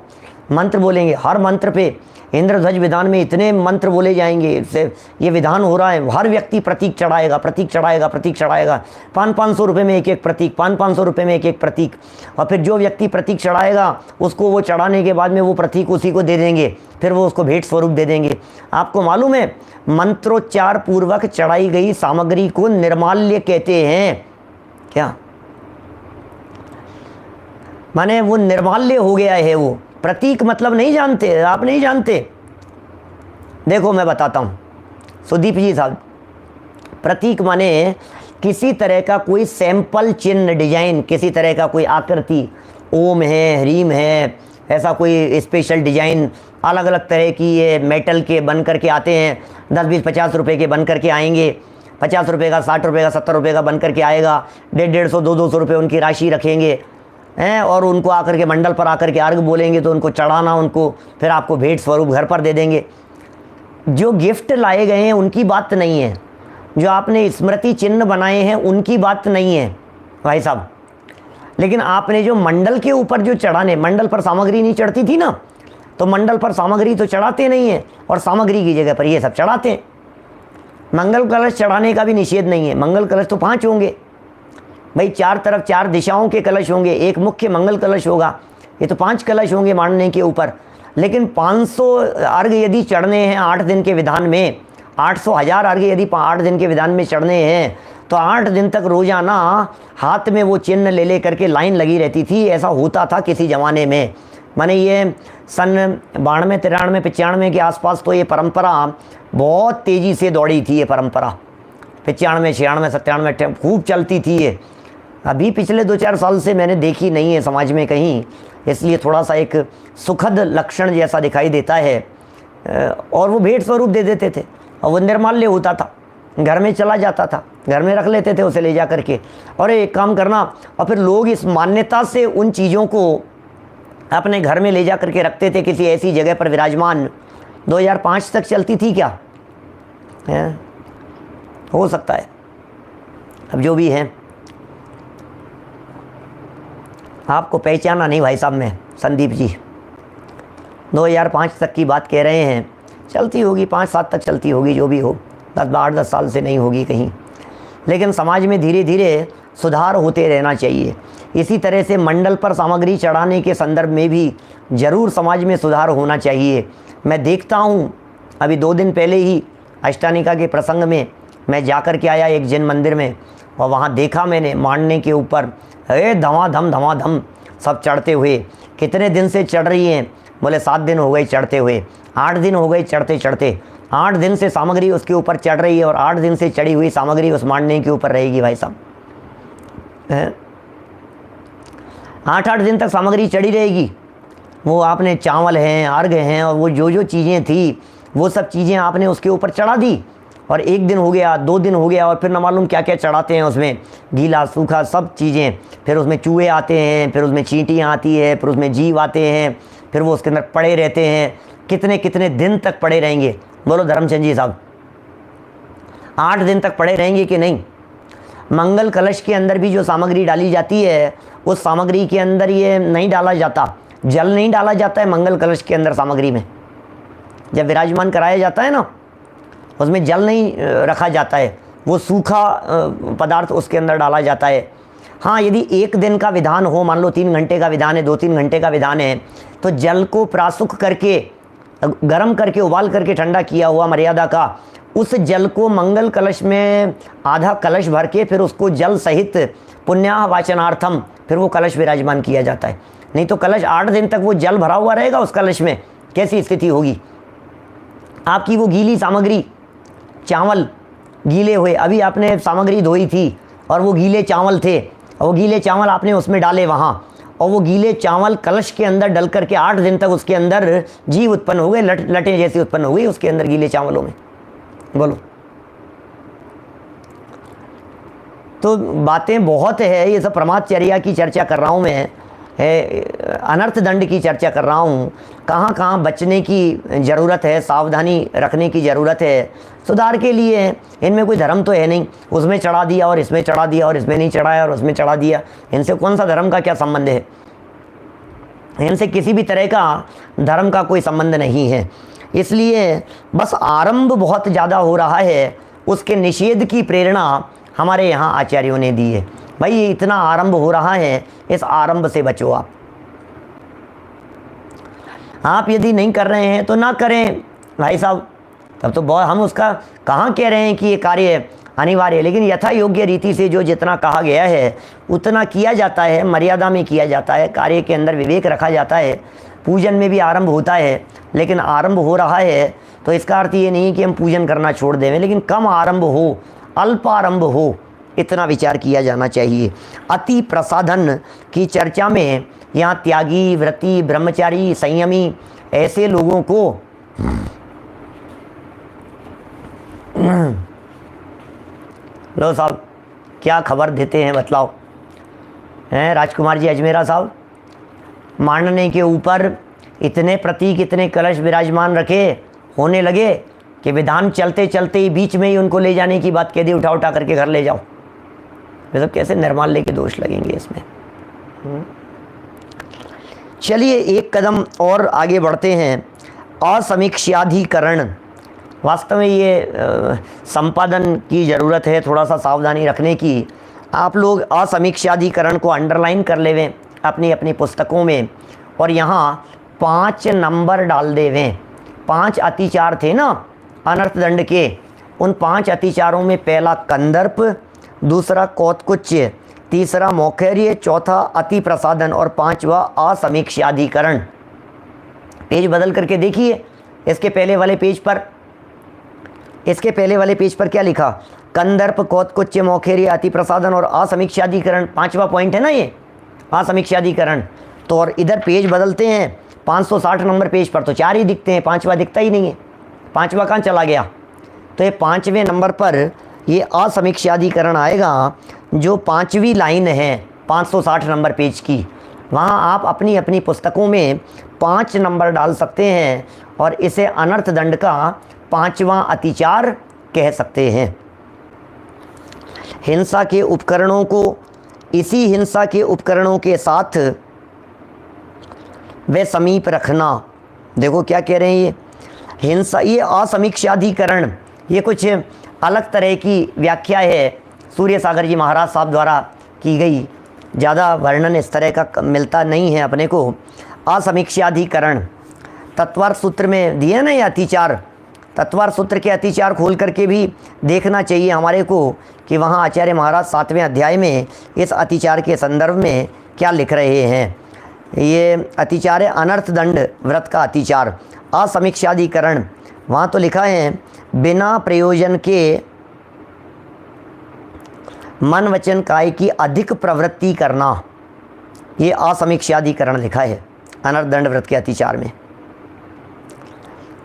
मंत्र बोलेंगे, हर मंत्र पे इंद्रध्वज विधान में इतने मंत्र बोले जाएंगे। इससे ये विधान हो रहा है, हर व्यक्ति प्रतीक चढ़ाएगा, प्रतीक चढ़ाएगा, प्रतीक चढ़ाएगा। 500-500 रुपये में एक एक प्रतीक, 500-500 रुपये में एक एक प्रतीक। और फिर जो व्यक्ति प्रतीक चढ़ाएगा उसको वो चढ़ाने के बाद में वो प्रतीक उसी को दे देंगे, फिर वो उसको भेंट स्वरूप दे देंगे। आपको मालूम है मंत्रोच्चार पूर्वक चढ़ाई गई सामग्री को निर्माल्य कहते हैं। क्या माने वो निर्माल्य हो गया है। वो प्रतीक मतलब नहीं जानते, आप नहीं जानते। देखो मैं बताता हूँ सुदीप जी साहब, प्रतीक माने किसी तरह का कोई सैंपल चिन्ह, डिजाइन, किसी तरह का कोई आकृति, ओम है, ह्रीम है, ऐसा कोई स्पेशल डिजाइन, अलग अलग तरह की ये मेटल के बन करके आते हैं। 10, 20, 50 रुपये के बन करके आएंगे, 50 रुपये का, 60 रुपये का, 70 रुपये का बन करके आएगा। 150, 200 रुपये उनकी राशि रखेंगे हैं, और उनको आकर के मंडल पर आकर के अर्घ बोलेंगे तो उनको चढ़ाना, उनको फिर आपको भेंट स्वरूप घर पर दे देंगे। जो गिफ्ट लाए गए हैं उनकी बात नहीं है, जो आपने स्मृति चिन्ह बनाए हैं उनकी बात नहीं है भाई साहब। लेकिन आपने जो मंडल के ऊपर जो चढ़ाने, मंडल पर सामग्री नहीं चढ़ती थी ना, तो मंडल पर सामग्री तो चढ़ाते नहीं है, और सामग्री की जगह पर ये सब चढ़ाते हैं। मंगल कलश चढ़ाने का भी निषेध नहीं है, मंगल कलश तो 5 होंगे भाई, 4 तरफ 4 दिशाओं के कलश होंगे, एक मुख्य मंगल कलश होगा, ये तो 5 कलश होंगे मांडने के ऊपर। लेकिन 500 अर्घ यदि चढ़ने हैं 8 दिन के विधान में, 800 1000 अर्घ यदि 8 दिन के विधान में चढ़ने हैं, तो 8 दिन तक रोजाना हाथ में वो चिन्ह ले करके लाइन लगी रहती थी। ऐसा होता था किसी ज़माने में। माने ये सन 92, 93, 95 के आसपास तो ये परंपरा बहुत तेज़ी से दौड़ी थी। ये परंपरा 95, 96, 97, 98 खूब चलती थी ये। अभी पिछले 2-4 साल से मैंने देखी नहीं है समाज में कहीं, इसलिए थोड़ा सा एक सुखद लक्षण जैसा दिखाई देता है। और वो भेंट स्वरूप दे देते थे और वो निर्माल्य होता था, घर में चला जाता था, घर में रख लेते थे उसे ले जा करके। और एक काम करना, और फिर लोग इस मान्यता से उन चीज़ों को अपने घर में ले जा करके रखते थे किसी ऐसी जगह पर विराजमान। 2005 तक चलती थी क्या है? हो सकता है, अब जो भी है। आपको पहचाना नहीं भाई साहब मैं, संदीप जी 2005 तक की बात कह रहे हैं, चलती होगी 5-7 तक चलती होगी, जो भी हो, 8-10 साल से नहीं होगी कहीं। लेकिन समाज में धीरे धीरे सुधार होते रहना चाहिए। इसी तरह से मंडल पर सामग्री चढ़ाने के संदर्भ में भी ज़रूर समाज में सुधार होना चाहिए। मैं देखता हूँ, अभी 2 दिन पहले ही अष्टानिका के प्रसंग में मैं जाकर के आया एक जैन मंदिर में, और वहाँ देखा मैंने मांडने के ऊपर धमाधम सब चढ़ते हुए। कितने दिन से चढ़ रही हैं? बोले 7 दिन हो गए चढ़ते हुए, 8 दिन हो गए चढ़ते चढ़ते। 8 दिन से सामग्री उसके ऊपर चढ़ रही है और 8 दिन से चढ़ी हुई सामग्री उस मांडने के ऊपर रहेगी भाई साहब। 8-8 दिन तक सामग्री चढ़ी रहेगी। वो आपने चावल हैं, अर्घ हैं, और वो जो चीज़ें थी वो सब चीज़ें आपने उसके ऊपर चढ़ा दी, और 1 दिन हो गया, 2 दिन हो गया, और फिर न मालूम क्या क्या चढ़ाते हैं उसमें, गीला सूखा सब चीज़ें। फिर उसमें चूहे आते हैं, फिर उसमें चींटियाँ आती है, फिर उसमें जीव आते हैं, फिर वो उसके अंदर पड़े रहते हैं। कितने कितने दिन तक पड़े रहेंगे? बोलो धर्मचंद जी साहब, 8 दिन तक पड़े रहेंगे कि नहीं? मंगल कलश के अंदर भी जो सामग्री डाली जाती है, उस सामग्री के अंदर ये नहीं डाला जाता, जल नहीं डाला जाता है मंगल कलश के अंदर। सामग्री में जब विराजमान कराया जाता है ना, उसमें जल नहीं रखा जाता है, वो सूखा पदार्थ उसके अंदर डाला जाता है। हाँ, यदि 1 दिन का विधान हो, मान लो 3 घंटे का विधान है, 2-3 घंटे का विधान है, तो जल को प्रासुक करके, गर्म करके, उबाल करके ठंडा किया हुआ मर्यादा का, उस जल को मंगल कलश में आधा कलश भर के फिर उसको जल सहित पुण्याह वाचनार्थम फिर वो कलश विराजमान किया जाता है। नहीं तो कलश 8 दिन तक वो जल भरा हुआ रहेगा उस कलश में, कैसी स्थिति होगी आपकी? वो गीली सामग्री, चावल गीले हुए, अभी आपने सामग्री धोई थी और वो गीले चावल थे, और वो गीले चावल आपने उसमें डाले वहाँ, और वो गीले चावल कलश के अंदर डल करके 8 दिन तक उसके अंदर जीव उत्पन्न हो गए, लटें जैसी उत्पन्न हो गई उसके अंदर गीले चावलों में। बोलो, तो बातें बहुत है। ये सब प्रमादचर्या की चर्चा कर रहा हूँ मैं, अनर्थ दंड की चर्चा कर रहा हूँ। कहाँ कहाँ बचने की ज़रूरत है, सावधानी रखने की ज़रूरत है सुधार के लिए। इनमें कोई धर्म तो है नहीं, उसमें चढ़ा दिया और इसमें चढ़ा दिया, और इसमें नहीं चढ़ाया और उसमें चढ़ा दिया। इनसे कौन सा धर्म का क्या संबंध है? इनसे किसी भी तरह का धर्म का कोई संबंध नहीं है। इसलिए बस आरंभ बहुत ज़्यादा हो रहा है, उसके निषेध की प्रेरणा हमारे यहाँ आचार्यों ने दी है। भाई ये इतना आरंभ हो रहा है, इस आरंभ से बचो आप यदि नहीं कर रहे हैं तो ना करें भाई साहब, तब तो बहुत हम उसका कहाँ कह रहे हैं कि ये कार्य अनिवार्य है। लेकिन यथा योग्य रीति से जो जितना कहा गया है उतना किया जाता है, मर्यादा में किया जाता है, कार्य के अंदर विवेक रखा जाता है। पूजन में भी आरंभ होता है, लेकिन आरंभ हो रहा है तो इसका अर्थ ये नहीं कि हम पूजन करना छोड़ दें, लेकिन कम आरंभ हो, अल्प आरंभ हो, इतना विचार किया जाना चाहिए। अति प्रसाधन की चर्चा में यहाँ त्यागी, व्रती, ब्रह्मचारी, संयमी ऐसे लोगों को लो साहब क्या खबर देते हैं बतलाओ। हैं राजकुमार जी अजमेरा साहब, मांडने के ऊपर इतने प्रतीक, इतने कलश विराजमान रखे होने लगे कि विधान चलते चलते ही बीच में ही उनको ले जाने की बात कह दी, उठा उठा करके घर ले जाओ। वे सब कैसे निर्माल्य के दोष लगेंगे इसमें। चलिए एक कदम और आगे बढ़ते हैं। असमीक्षाधिकरण, वास्तव में ये संपादन की ज़रूरत है, थोड़ा सा सावधानी रखने की। आप लोग असमीक्षाधिकरण को अंडरलाइन कर लेवें अपनी अपनी पुस्तकों में, और यहाँ 5 नंबर डाल देवें। 5 अतिचार थे ना अनर्थ दंड के, उन 5 अतिचारों में पहला कंदर्प, दूसरा कौतकुच्य, तीसरा मौखर्य, चौथा अति प्रसादन और 5वां असमीक्षाधिकरण। पेज बदल करके देखिए, इसके पहले वाले पेज पर क्या लिखा? कंदर्प, कौतकुच्च, मौखेरी, अति प्रसाधन और असमीक्षाधिकरण, 5वां पॉइंट है ना ये, असमीक्षाधिकरण। तो और इधर पेज बदलते हैं, 560 नंबर पेज पर तो 4 ही दिखते हैं, 5वां दिखता ही नहीं है। 5वां कहाँ चला गया? तो ये 5वें नंबर पर ये असमीक्षाधिकरण आएगा, जो 5वीं लाइन है 560 नंबर पेज की। वहाँ आप अपनी अपनी पुस्तकों में 5 नंबर डाल सकते हैं और इसे अनर्थ दंड का 5वां अतिचार कह सकते हैं। हिंसा के उपकरणों को इसी हिंसा के उपकरणों के साथ वे समीप रखना। देखो क्या कह रहे हैं ये हिंसा, ये असमीक्षाधिकरण, ये कुछ अलग तरह की व्याख्या है सूर्य सागर जी महाराज साहब द्वारा की गई। ज़्यादा वर्णन इस तरह का मिलता नहीं है अपने को। असमीक्षाधिकरण तत्वार्थ सूत्र में दिए ना ये अतिचार, तत्वार्थ सूत्र के अतिचार खोल करके भी देखना चाहिए हमारे को कि वहाँ आचार्य महाराज 7वें अध्याय में इस अतिचार के संदर्भ में क्या लिख रहे हैं। ये अतिचार है अनर्थ दंड व्रत का अतिचार। असमीक्षाधिकरण वहाँ तो लिखा है बिना प्रयोजन के मन वचन काय की अधिक प्रवृत्ति करना, ये असमीक्षाधिकरण लिखा है अनर्थ दंड व्रत के अतिचार में।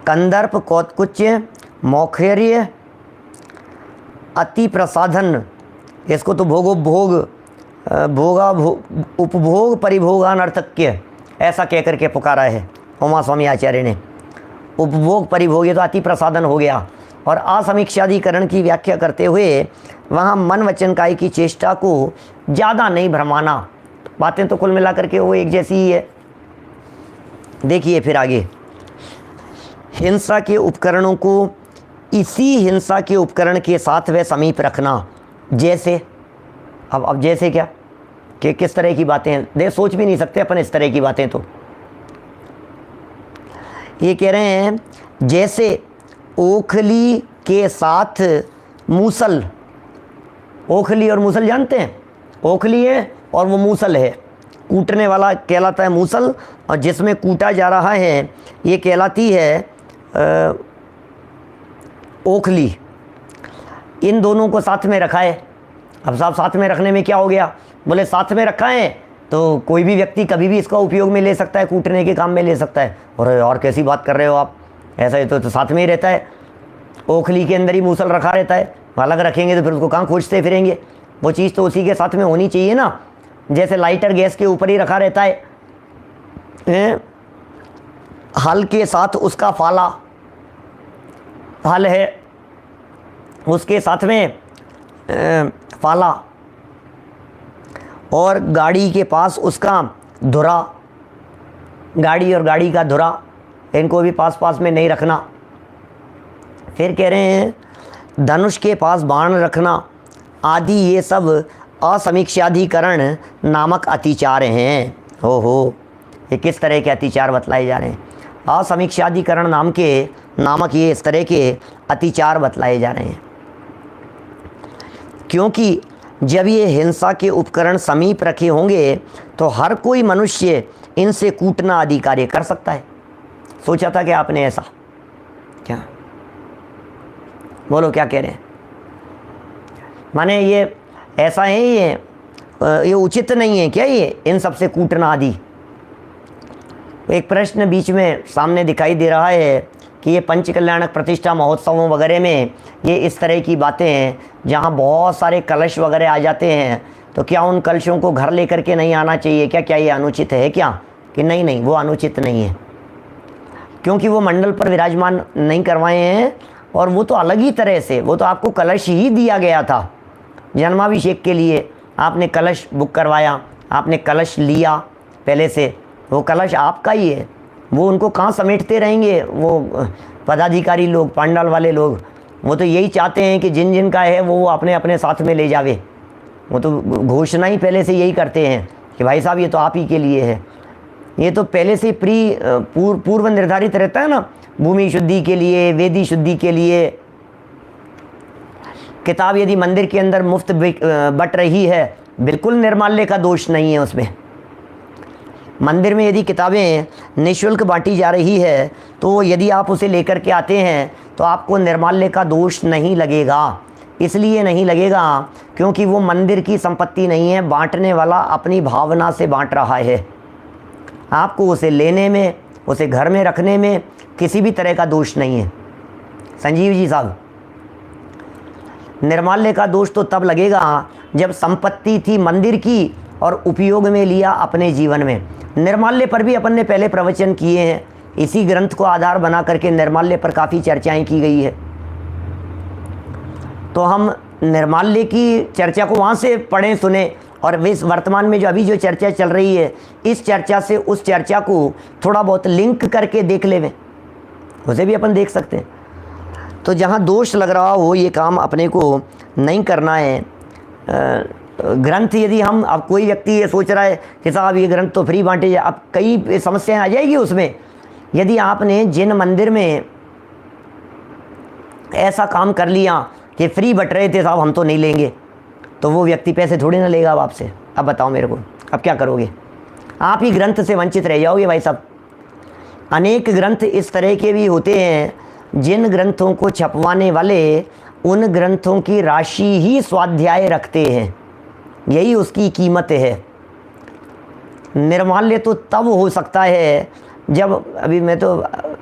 कंदर्प, कौतकुच्च, मौखेर्य, अति प्रसाधन, इसको तो उपभोग परिभोगानर्थक्य ऐसा कह करके पुकारा है उमा स्वामी आचार्य ने। उपभोग परिभोग ये तो अति प्रसाधन हो गया। और असमीक्षाधिकरण की व्याख्या करते हुए वहाँ मन वचन काय की चेष्टा को ज़्यादा नहीं भ्रमाना। बातें तो कुल मिलाकर के वो एक जैसी ही है। देखिए फिर आगे, हिंसा के उपकरणों को इसी हिंसा के उपकरण के साथ वे समीप रखना। जैसे अब जैसे क्या कि किस तरह की बातें हैं, देख सोच भी नहीं सकते अपन इस तरह की बातें। तो ये कह रहे हैं जैसे ओखली के साथ मूसल, ओखली और मूसल जानते हैं, ओखली है और वो मूसल है, कूटने वाला कहलाता है मूसल और जिसमें कूटा जा रहा है ये कहलाती है ओखली। इन दोनों को साथ में रखा है। अब साहब साथ में रखने में क्या हो गया? बोले साथ में रखा है तो कोई भी व्यक्ति कभी भी इसका उपयोग में ले सकता है, कूटने के काम में ले सकता है। और कैसी बात कर रहे हो आप, ऐसा ही तो साथ में ही रहता है, ओखली के अंदर ही मूसल रखा रहता है, अलग रखेंगे तो फिर उसको कहाँ खोजते फिरेंगे? वो चीज़ तो उसी के साथ में होनी चाहिए ना। जैसे लाइटर गैस के ऊपर ही रखा रहता है, हल के साथ उसका फाला, हल है उसके साथ में फाला, और गाड़ी के पास उसका धुरा, गाड़ी और गाड़ी का धुरा, इनको भी पास पास में नहीं रखना। फिर कह रहे हैं धनुष के पास बाण रखना आदि, ये सब असमीक्षाधिकरण नामक अतिचार हैं। हो ये किस तरह के अतिचार बतलाए जा रहे हैं? असमीक्षाधिकरण नामक ये इस तरह के अतिचार बतलाए जा रहे हैं। क्योंकि जब ये हिंसा के उपकरण समीप रखे होंगे तो हर कोई मनुष्य इनसे कूटना आदि कार्य कर सकता है। सोचा था कि आपने ऐसा क्या? बोलो क्या कह रहे हैं? माने ये ऐसा है, ये उचित नहीं है क्या ये इन सबसे कूटना आदि? एक प्रश्न बीच में सामने दिखाई दे रहा है कि ये पंचकल्याणक प्रतिष्ठा महोत्सवों वगैरह में ये इस तरह की बातें हैं जहाँ बहुत सारे कलश वगैरह आ जाते हैं, तो क्या उन कलशों को घर लेकर के नहीं आना चाहिए क्या? क्या ये अनुचित है क्या? कि नहीं वो अनुचित नहीं है, क्योंकि वो मंडल पर विराजमान नहीं करवाए हैं और वो तो अलग ही तरह से, वो तो आपको कलश ही दिया गया था जन्माभिषेक के लिए। आपने कलश बुक करवाया, आपने कलश लिया पहले से, वो कलश आपका ही है। वो उनको कहाँ समेटते रहेंगे वो पदाधिकारी लोग, पंडाल वाले लोग? वो तो यही चाहते हैं कि जिन जिन का है वो अपने अपने साथ में ले जावे। वो तो घोषणा ही पहले से यही करते हैं कि भाई साहब ये तो आप ही के लिए है। ये तो पहले से पूर्व निर्धारित रहता है ना, भूमि शुद्धि के लिए, वेदी शुद्धि के लिए। किताब यदि मंदिर के अंदर मुफ्त बट रही है, बिल्कुल निर्माल्य का दोष नहीं है उसमें। मंदिर में यदि किताबें निःशुल्क बांटी जा रही है तो यदि आप उसे लेकर के आते हैं तो आपको निर्माल्य का दोष नहीं लगेगा। इसलिए नहीं लगेगा क्योंकि वो मंदिर की संपत्ति नहीं है, बांटने वाला अपनी भावना से बांट रहा है। आपको उसे लेने में, उसे घर में रखने में किसी भी तरह का दोष नहीं है। संजीव जी साहब, निर्माल्य का दोष तो तब लगेगा जब संपत्ति थी मंदिर की और उपयोग में लिया अपने जीवन में। निर्माल्य पर भी अपन ने पहले प्रवचन किए हैं, इसी ग्रंथ को आधार बना करके निर्माल्य पर काफ़ी चर्चाएं की गई है। तो हम निर्माल्य की चर्चा को वहाँ से पढ़ें सुने, और इस वर्तमान में जो अभी जो चर्चा चल रही है, इस चर्चा से उस चर्चा को थोड़ा बहुत लिंक करके देख लें, उसे भी अपन देख सकते हैं। तो जहाँ दोष लग रहा हो ये काम अपने को नहीं करना है। ग्रंथ यदि हम, अब कोई व्यक्ति ये सोच रहा है कि साहब ये ग्रंथ तो फ्री बांटे जाए, अब कई समस्याएं आ जाएगी उसमें। यदि आपने जिन मंदिर में ऐसा काम कर लिया कि फ्री बट रहे थे साहब हम तो नहीं लेंगे, तो वो व्यक्ति पैसे थोड़ी ना लेगा अब आपसे। अब बताओ मेरे को, अब क्या करोगे? आप ही ग्रंथ से वंचित रह जाओगे भाई साहब। अनेक ग्रंथ इस तरह के भी होते हैं जिन ग्रंथों को छपवाने वाले उन ग्रंथों की राशि ही स्वाध्याय रखते हैं, यही उसकी कीमत है। निर्माल्य तो तब हो सकता है जब, अभी मैं तो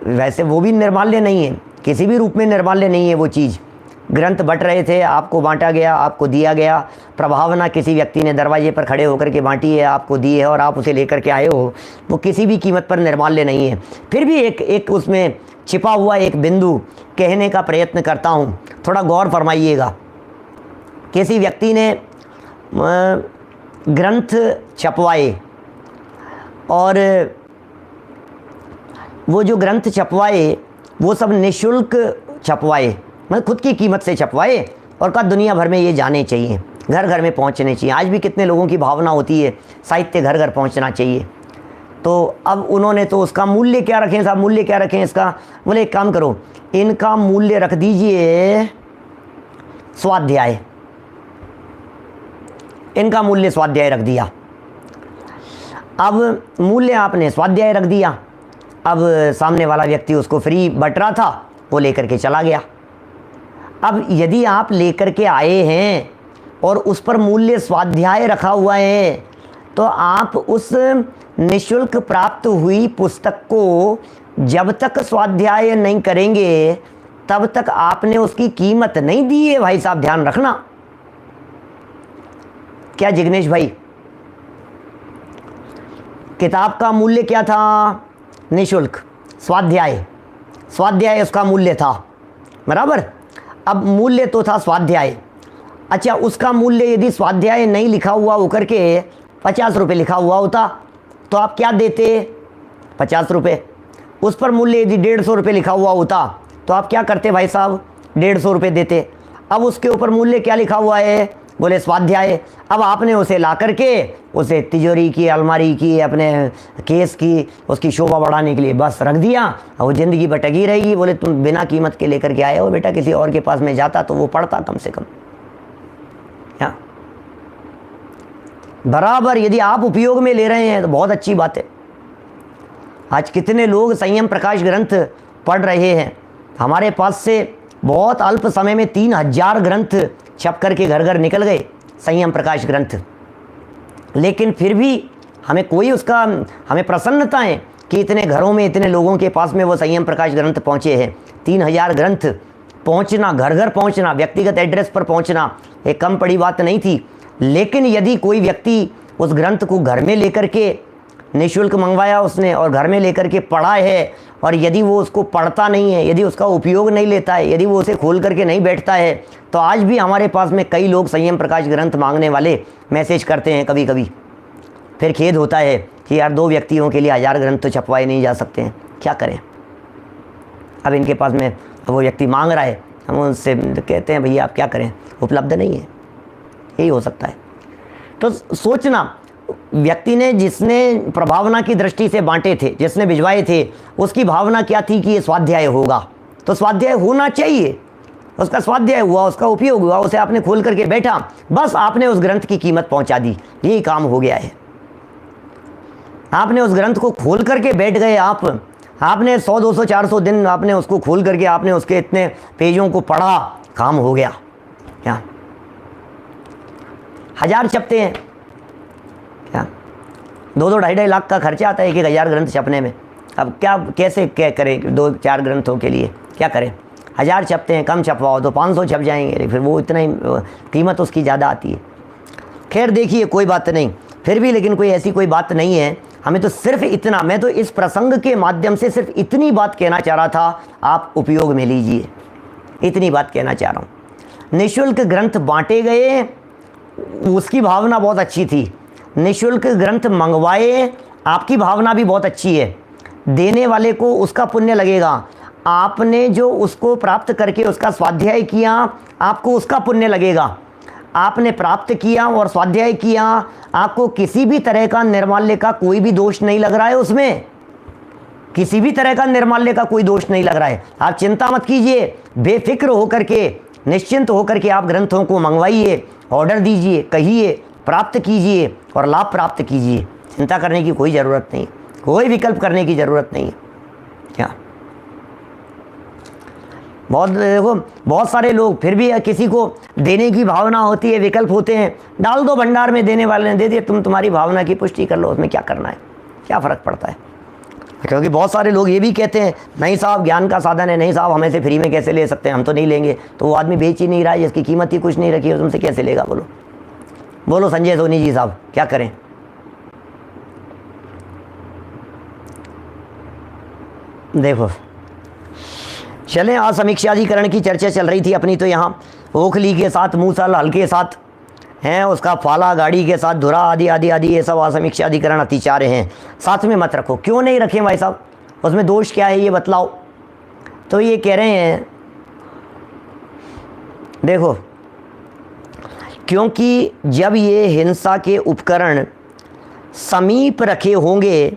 वैसे वो भी निर्माल्य नहीं है, किसी भी रूप में निर्माल्य नहीं है वो चीज़। ग्रंथ बट रहे थे, आपको बांटा गया, आपको दिया गया, प्रभावना किसी व्यक्ति ने दरवाजे पर खड़े होकर के बांटी है, आपको दी है और आप उसे लेकर के आए हो, वो किसी भी कीमत पर निर्माल्य नहीं है। फिर भी एक उसमें छिपा हुआ एक बिंदु कहने का प्रयत्न करता हूँ, थोड़ा गौर फरमाइएगा। किसी व्यक्ति ने ग्रंथ छपवाए और वो जो ग्रंथ छपवाए वो सब निःशुल्क छपवाए, मतलब खुद की कीमत से छपवाए, और कहा दुनिया भर में ये जाने चाहिए, घर घर में पहुंचने चाहिए। आज भी कितने लोगों की भावना होती है साहित्य घर घर पहुंचना चाहिए। तो अब उन्होंने तो उसका मूल्य क्या रखें साहब, मूल्य क्या रखें इसका? बोले एक काम करो, इनका मूल्य रख दीजिए स्वाध्याय। इनका मूल्य स्वाध्याय रख दिया। अब मूल्य आपने स्वाध्याय रख दिया, अब सामने वाला व्यक्ति उसको फ्री बट रहा था, वो लेकर के चला गया। अब यदि आप लेकर के आए हैं और उस पर मूल्य स्वाध्याय रखा हुआ है, तो आप उस निःशुल्क प्राप्त हुई पुस्तक को जब तक स्वाध्याय नहीं करेंगे तब तक आपने उसकी कीमत नहीं दी है भाई साहब, ध्यान रखना। क्या जिग्नेश भाई, किताब का मूल्य क्या था? निःशुल्क। स्वाध्याय, स्वाध्याय उसका मूल्य था, बराबर। अब मूल्य तो था स्वाध्याय। अच्छा, उसका मूल्य यदि स्वाध्याय नहीं लिखा हुआ होकर के 50 रुपये लिखा हुआ होता तो आप क्या देते? 50 रुपये। उस पर मूल्य यदि 150 रुपये लिखा हुआ होता तो आप क्या करते भाई साहब? 150 रुपये देते। अब उसके ऊपर मूल्य क्या लिखा हुआ है? बोले स्वाध्याय। अब आपने उसे ला करके उसे तिजोरी की, अलमारी की, अपने केस की, उसकी शोभा बढ़ाने के लिए बस रख दिया, और वो ज़िंदगी भटकी रहेगी। बोले तुम बिना कीमत के लेकर के आए हो बेटा, किसी और के पास में जाता तो वो पढ़ता कम से कम। हाँ, बराबर यदि आप उपयोग में ले रहे हैं तो बहुत अच्छी बात है। आज कितने लोग संयम प्रकाश ग्रंथ पढ़ रहे हैं। हमारे पास से बहुत अल्प समय में 3000 ग्रंथ छप करके घर घर निकल गए, संयम प्रकाश ग्रंथ। लेकिन फिर भी हमें कोई उसका, हमें प्रसन्नता है कि इतने घरों में, इतने लोगों के पास में वो संयम प्रकाश ग्रंथ पहुँचे हैं। 3000 ग्रंथ पहुँचना, घर घर पहुँचना, व्यक्तिगत एड्रेस पर पहुँचना एक कम पड़ी बात नहीं थी। लेकिन यदि कोई व्यक्ति उस ग्रंथ को घर में लेकर के, निःशुल्क मंगवाया उसने और घर में लेकर के पढ़ा है, और यदि वो उसको पढ़ता नहीं है, यदि उसका उपयोग नहीं लेता है, यदि वो उसे खोल करके नहीं बैठता है, तो आज भी हमारे पास में कई लोग संयम प्रकाश ग्रंथ मांगने वाले मैसेज करते हैं कभी कभी। फिर खेद होता है कि यार 2 व्यक्तियों के लिए 1000 ग्रंथ तो छपवाए नहीं जा सकते हैं, क्या करें। अब इनके पास में वो व्यक्ति मांग रहा है, हम उनसे कहते हैं भैया आप क्या करें, उपलब्ध नहीं है, यही हो सकता है। तो सोचना, व्यक्ति ने, जिसने प्रभावना की दृष्टि से बांटे थे, जिसने भिजवाए थे, उसकी भावना क्या थी कि ये स्वाध्याय होगा, तो स्वाध्याय होना चाहिए। उसका स्वाध्याय हुआ, उसका उपयोग हुआ, उसे आपने खोल करके बैठा, बस आपने उस ग्रंथ की कीमत पहुंचा दी, यही काम हो गया है। आपने उस ग्रंथ को खोल करके बैठ गए, आपने 100, 200, 400 दिन आपने उसको खोल करके आपने उसके इतने पेजों को पढ़ा, काम हो गया। क्या 1000 छपते हैं, क्या 2-2 ढाई लाख का खर्चा आता है 1,000 ग्रंथ छपने में। अब क्या कैसे क्या करें 2-4 ग्रंथों के लिए, क्या करें? 1000 छपते हैं, कम छपवाओ तो 500 छप जाएंगे, फिर वो इतना ही कीमत उसकी ज़्यादा आती है। खैर देखिए कोई बात नहीं, फिर भी लेकिन कोई ऐसी कोई बात नहीं है, हमें तो सिर्फ इतना, मैं तो इस प्रसंग के माध्यम से सिर्फ इतनी बात कहना चाह रहा था, आप उपयोग में लीजिए, इतनी बात कहना चाह रहा हूँ। निःशुल्क ग्रंथ बांटे गए, उसकी भावना बहुत अच्छी थी। निःशुल्क ग्रंथ मंगवाए, आपकी भावना भी बहुत अच्छी है। देने वाले को उसका पुण्य लगेगा, आपने जो उसको प्राप्त करके उसका स्वाध्याय किया, आपको उसका पुण्य लगेगा। आपने प्राप्त किया और स्वाध्याय किया, आपको किसी भी तरह का निर्माल्य का कोई भी दोष नहीं लग रहा है, उसमें किसी भी तरह का निर्माल्य का कोई दोष नहीं लग रहा है। आप चिंता मत कीजिए, बेफिक्र होकर के, निश्चिंत होकर के आप ग्रंथों को मंगवाइए, ऑर्डर दीजिए, कहिए, प्राप्त कीजिए और लाभ प्राप्त कीजिए। चिंता करने की कोई ज़रूरत नहीं, कोई विकल्प करने की ज़रूरत नहीं। क्या बहुत देखो, बहुत सारे लोग फिर भी किसी को देने की भावना होती है, विकल्प होते हैं, डाल दो भंडार में, देने वाले ने दे दिए, तुम्हारी भावना की पुष्टि कर लो, उसमें क्या करना है, क्या फ़र्क पड़ता है? क्योंकि बहुत सारे लोग ये भी कहते हैं नहीं साहब ज्ञान का साधन है, नहीं साहब हमें से फ्री में कैसे ले सकते हैं, हम तो नहीं लेंगे। तो वो आदमी बेच ही नहीं रहा है, जिसकी कीमत ही कुछ नहीं रखी है, तुमसे कैसे लेगा? बोलो बोलो संजय सोनी जी साहब, क्या करें? देखो चलें, आज समीक्षाधिकरण की चर्चा चल रही थी अपनी, तो यहाँ ओखली के साथ मूसल हल के साथ हैं, उसका फाला गाड़ी के साथ धुरा आदि आदि आदि, ये सब असमीक्षाधिकरण अतिचार्य हैं। साथ में मत रखो। क्यों नहीं रखें भाई साहब, उसमें दोष क्या है ये बतलाओ। तो ये कह रहे हैं देखो, क्योंकि जब ये हिंसा के उपकरण समीप रखे होंगे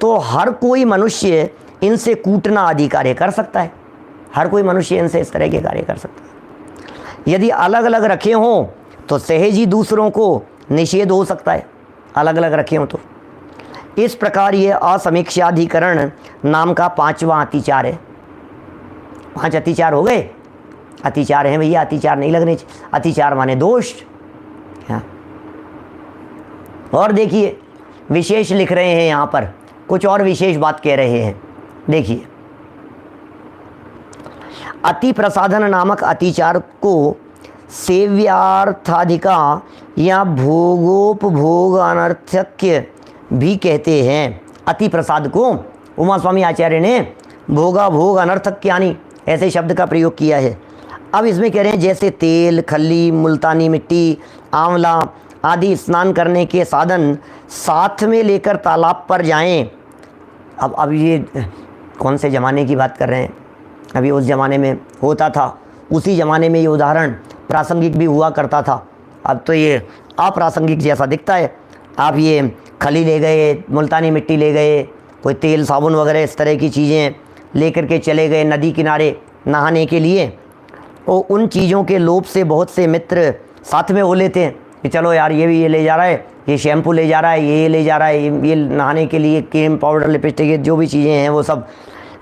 तो हर कोई मनुष्य इनसे कूटना आदि कार्य कर सकता है। हर कोई मनुष्य इनसे इस तरह के कार्य कर सकता है। यदि अलग अलग रखे हों तो सहज ही दूसरों को निषेध हो सकता है, अलग अलग रखे हों तो। इस प्रकार ये असमीक्षाधिकरण नाम का 5वां अतिचार है। 5 अतिचार हो गए, अतिचार हैं भैया, अतिचार नहीं लगने चाहिए। अतिचार माने दोष। और देखिए विशेष लिख रहे हैं यहाँ पर, कुछ और विशेष बात कह रहे हैं। देखिए, अति प्रसाधन नामक अतिचार को सेव्यार्थाधिका या भोगोपभोग अनर्थक्य भी कहते हैं। अति प्रसाद को उमा स्वामी आचार्य ने भोगा भोग अनर्थक यानी ऐसे शब्द का प्रयोग किया है। अब इसमें कह रहे हैं जैसे तेल, खल्ली, मुल्तानी मिट्टी, आंवला आदि स्नान करने के साधन साथ में लेकर तालाब पर जाएं। अब ये कौन से ज़माने की बात कर रहे हैं? अभी उस ज़माने में होता था, उसी ज़माने में ये उदाहरण प्रासंगिक भी हुआ करता था। अब तो ये अप्रासंगिक जैसा दिखता है। आप ये खली ले गए, मुल्तानी मिट्टी ले गए, कोई तेल साबुन वगैरह इस तरह की चीज़ें लेकर के चले गए नदी किनारे नहाने के लिए। और उन चीज़ों के लोभ से बहुत से मित्र साथ में हो लेते हैं कि चलो यार ये भी ये ले जा रहा है, ये शैम्पू ले जा रहा है, ये ले जा रहा है, ये नहाने के लिए क्रीम पाउडर लिपस्टिक जो भी चीज़ें हैं वो सब,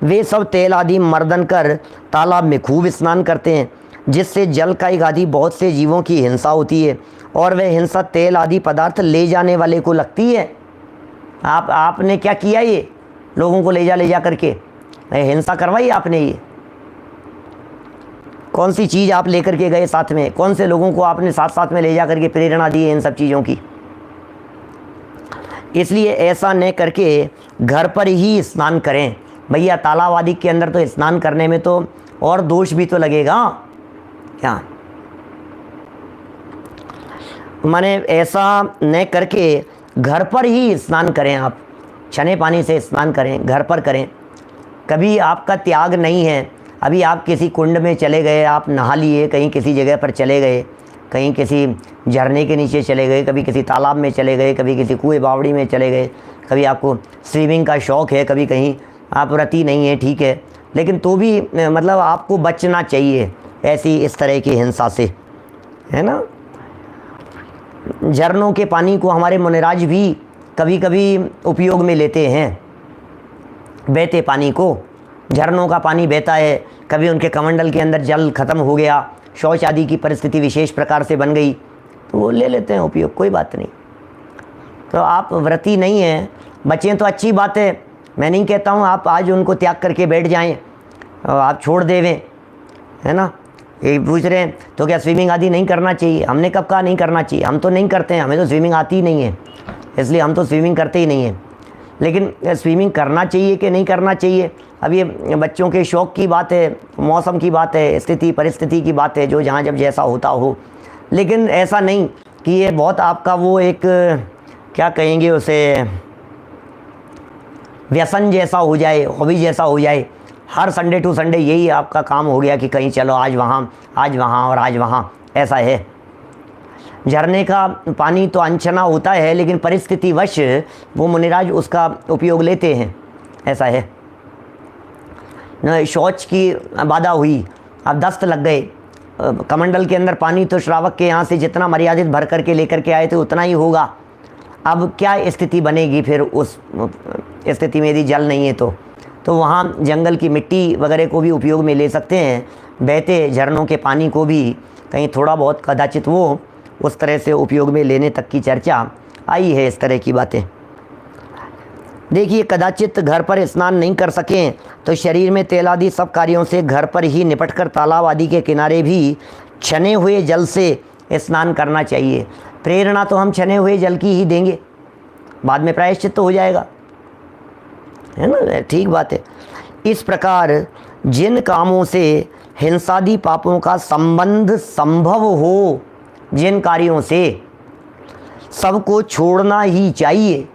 वे सब तेल आदि मर्दन कर तालाब में खूब स्नान करते हैं, जिससे जल का एक आदि बहुत से जीवों की हिंसा होती है और वह हिंसा तेल आदि पदार्थ ले जाने वाले को लगती है। आपने क्या किया? ये लोगों को ले जा करके हिंसा करवाई आपने। ये कौन सी चीज़ आप लेकर के गए साथ में? कौन से लोगों को आपने साथ में ले जा करके प्रेरणा दी है इन सब चीज़ों की? इसलिए ऐसा न करके घर पर ही स्नान करें। भैया तालाब आदि के अंदर तो स्नान करने में तो और दोष भी तो लगेगा क्या? माने ऐसा न करके घर पर ही स्नान करें। आप छने पानी से स्नान करें, घर पर करें। कभी आपका त्याग नहीं है, अभी आप किसी कुंड में चले गए, आप नहा लिए, कहीं किसी जगह पर चले गए, कहीं किसी झरने के नीचे चले गए, कभी किसी तालाब में चले गए, कभी किसी कुएं बावड़ी में चले गए, कभी आपको स्विमिंग का शौक़ है, कभी कहीं आप रति नहीं है, ठीक है, लेकिन तो भी मतलब आपको बचना चाहिए ऐसी इस तरह की हिंसा से, है ना। झरनों के पानी को हमारे मुनिराज भी कभी कभी उपयोग में लेते हैं। बहते पानी को, झरनों का पानी बहता है, कभी उनके कमंडल के अंदर जल ख़त्म हो गया, शौच आदि की परिस्थिति विशेष प्रकार से बन गई तो वो ले लेते हैं उपयोग, कोई बात नहीं। तो आप व्रती नहीं हैं, बचें तो अच्छी बात है, मैं नहीं कहता हूँ आप आज उनको त्याग करके बैठ जाएं, आप छोड़ देवें, है ना। ये पूछ रहे हैं तो क्या स्विमिंग आदि नहीं करना चाहिए? हमने कब कहा नहीं करना चाहिए? हम तो नहीं करते हैं, हमें तो स्विमिंग आती ही नहीं है, इसलिए हम तो स्विमिंग करते ही नहीं हैं। लेकिन स्विमिंग करना चाहिए कि नहीं करना चाहिए, अब ये बच्चों के शौक़ की बात है, मौसम की बात है, स्थिति परिस्थिति की बात है, जो जहाँ जब जैसा होता हो। लेकिन ऐसा नहीं कि ये बहुत आपका वो एक क्या कहेंगे उसे, व्यसन जैसा हो जाए, हॉबी जैसा हो जाए। हर संडे टू संडे यही आपका काम हो गया कि कहीं चलो, आज वहाँ और आज वहाँ, ऐसा है। झरने का पानी तो अनछना होता है, लेकिन परिस्थितिवश वो मुनिराज उसका उपयोग लेते हैं, ऐसा है। शौच की बाधा हुई, अब दस्त लग गए, कमंडल के अंदर पानी तो श्रावक के यहाँ से जितना मर्यादित भर करके लेकर के आए थे उतना ही होगा। अब क्या स्थिति बनेगी फिर उस स्थिति में यदि जल नहीं है तो वहाँ जंगल की मिट्टी वगैरह को भी उपयोग में ले सकते हैं, बहते झरनों के पानी को भी कहीं थोड़ा बहुत कदाचित वो उस तरह से उपयोग में लेने तक की चर्चा आई है। इस तरह की बातें देखिए, कदाचित घर पर स्नान नहीं कर सकें तो शरीर में तेल आदि सब कार्यों से घर पर ही निपटकर तालाब आदि के किनारे भी छने हुए जल से स्नान करना चाहिए। प्रेरणा तो हम छने हुए जल की ही देंगे, बाद में प्रायश्चित तो हो जाएगा, है ना, ठीक बात है। इस प्रकार जिन कामों से हिंसादि पापों का संबंध संभव हो, जिन कार्यों से, सबको छोड़ना ही चाहिए,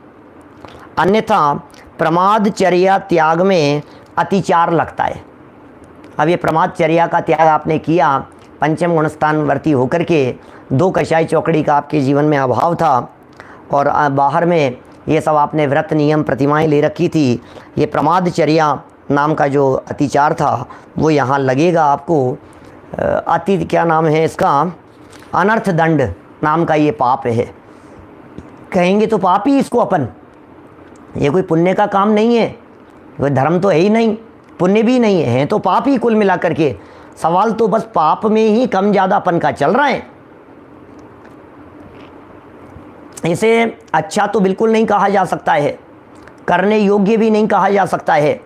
अन्यथा प्रमादचर्या त्याग में अतिचार लगता है। अब ये प्रमादचर्या का त्याग आपने किया, पंचम गुणस्थान वर्ती होकर के, 2 कषाय चौकड़ी का आपके जीवन में अभाव था और बाहर में ये सब आपने व्रत नियम प्रतिमाएं ले रखी थी, ये प्रमादचर्या नाम का जो अतिचार था वो यहाँ लगेगा आपको। अति क्या नाम है इसका, अनर्थ दंड नाम का ये पाप है। कहेंगे तो पाप ही इसको अपन, ये कोई पुण्य का काम नहीं है, कोई धर्म तो है ही नहीं, पुण्य भी नहीं है, तो पाप ही कुल मिला करके। सवाल तो बस पाप में ही कम ज़्यादापन का चल रहा है। इसे अच्छा तो बिल्कुल नहीं कहा जा सकता है, करने योग्य भी नहीं कहा जा सकता है।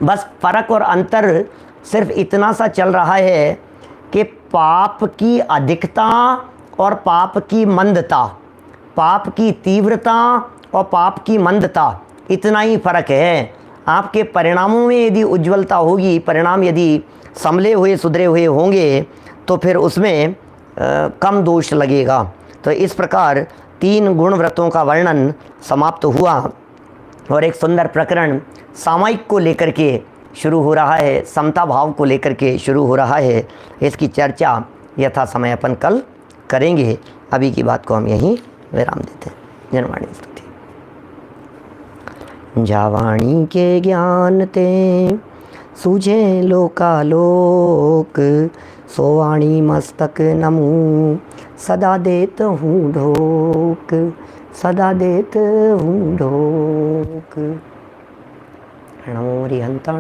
बस फर्क और अंतर सिर्फ इतना सा चल रहा है कि पाप की अधिकता और पाप की मंदता, पाप की तीव्रता और पाप की मंदता, इतना ही फर्क है। आपके परिणामों में यदि उज्ज्वलता होगी, परिणाम यदि संभले हुए सुधरे हुए होंगे तो फिर उसमें कम दोष लगेगा। तो इस प्रकार 3 गुण व्रतों का वर्णन समाप्त हुआ और एक सुंदर प्रकरण सामायिक को लेकर के शुरू हो रहा है, समता भाव को लेकर के शुरू हो रहा है। इसकी चर्चा यथा समय अपन कल करेंगे। अभी की बात को हम यहीं विराम देते हैं। जनवाणी स्तुति। जावाणी के ज्ञान ते सूझे लोकालोक, सोवाणी मस्तक नमू सदा देत हूँ ढोक, सदा देत हूँ ढोक। नमो हरिहंता।